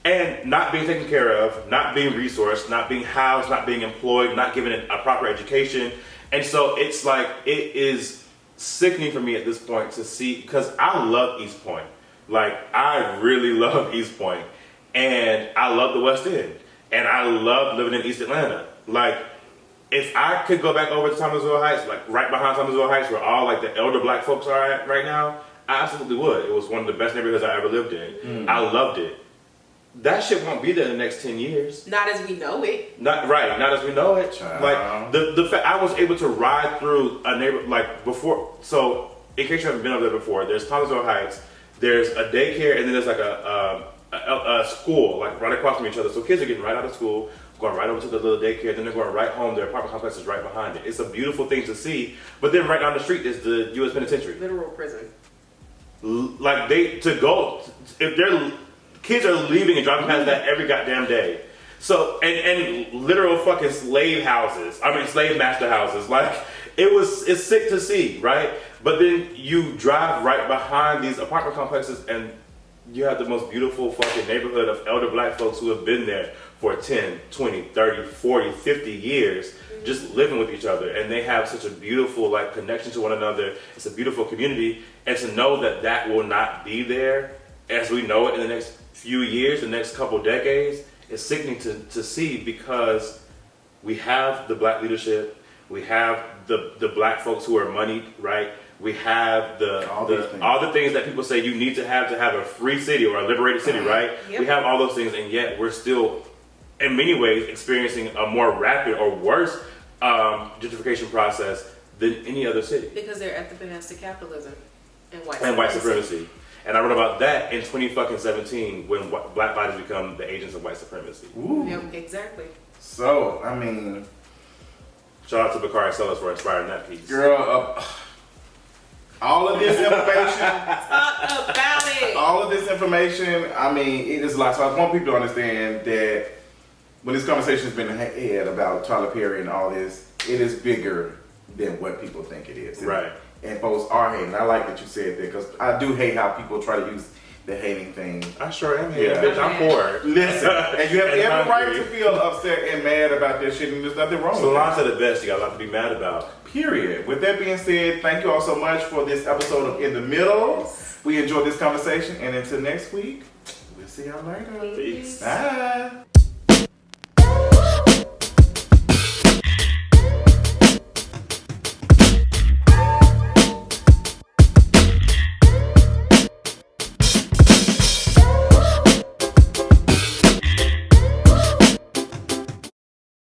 and not being taken care of, not being resourced, not being housed, not being employed, not given a proper education. And so it's like, it is sickening for me at this point to see, because I love East Point. Like, I really love East Point, and I love the West End, and I love living in East Atlanta. Like, if I could go back over to Thomasville Heights, like right behind Thomasville Heights where all like the elder black folks are at right now, I absolutely would. It was one of the best neighborhoods I ever lived in. I loved it. That shit won't be there in the next 10 years. Not as we know it. Not as we know it. Like, the fact I was able to ride through a neighborhood, like, before. So, in case you haven't been over there before, there's Thomasville Heights, there's a daycare, and then there's like a school, like right across from each other. So kids are getting right out of school, going right over to the little daycare, then they're going right home. Their apartment complex is right behind it. It's a beautiful thing to see. But then right down the street is the U.S. Penitentiary. Literal prison. Like, if their kids are leaving and driving past that every goddamn day. So and literal fucking slave houses. I mean slave master houses. Like it's sick to see, right? But then you drive right behind these apartment complexes and you have the most beautiful fucking neighborhood of elder black folks who have been there for 10, 20, 30, 40, 50 years just living with each other. And they have such a beautiful like connection to one another. It's a beautiful community. And to know that that will not be there as we know it in the next few years, the next couple decades, is sickening to see because we have the black leadership, we have the black folks who are moneyed, right? We have all the things that people say you need to have a free city or a liberated city, right? Yep. We have all those things, and yet we're still, in many ways, experiencing a more rapid or worse gentrification process than any other city. Because they're at the behest of capitalism and white supremacy. And I wrote about that in 2017 when black bodies become the agents of white supremacy. Ooh. Yep, exactly. So, I mean, shout out to Bakari Sellers for inspiring that piece. Girl, all of this information. Talk about it. All of this information, I mean, it is a lot. So I want people to understand that when this conversation has been had about Tyler Perry and all this, it is bigger than what people think it is. Right. And folks are hating. I like that you said that because I do hate how people try to use the hating thing. I sure am hating, bitch. I'm poor. Listen, and you have every right to feel upset and mad about this shit, and there's nothing wrong with it. Salon said the best. You got a lot to be mad about. Period. With that being said, thank you all so much for this episode of In the Middle. We enjoyed this conversation, and until next week, we'll see y'all later. Peace. Bye.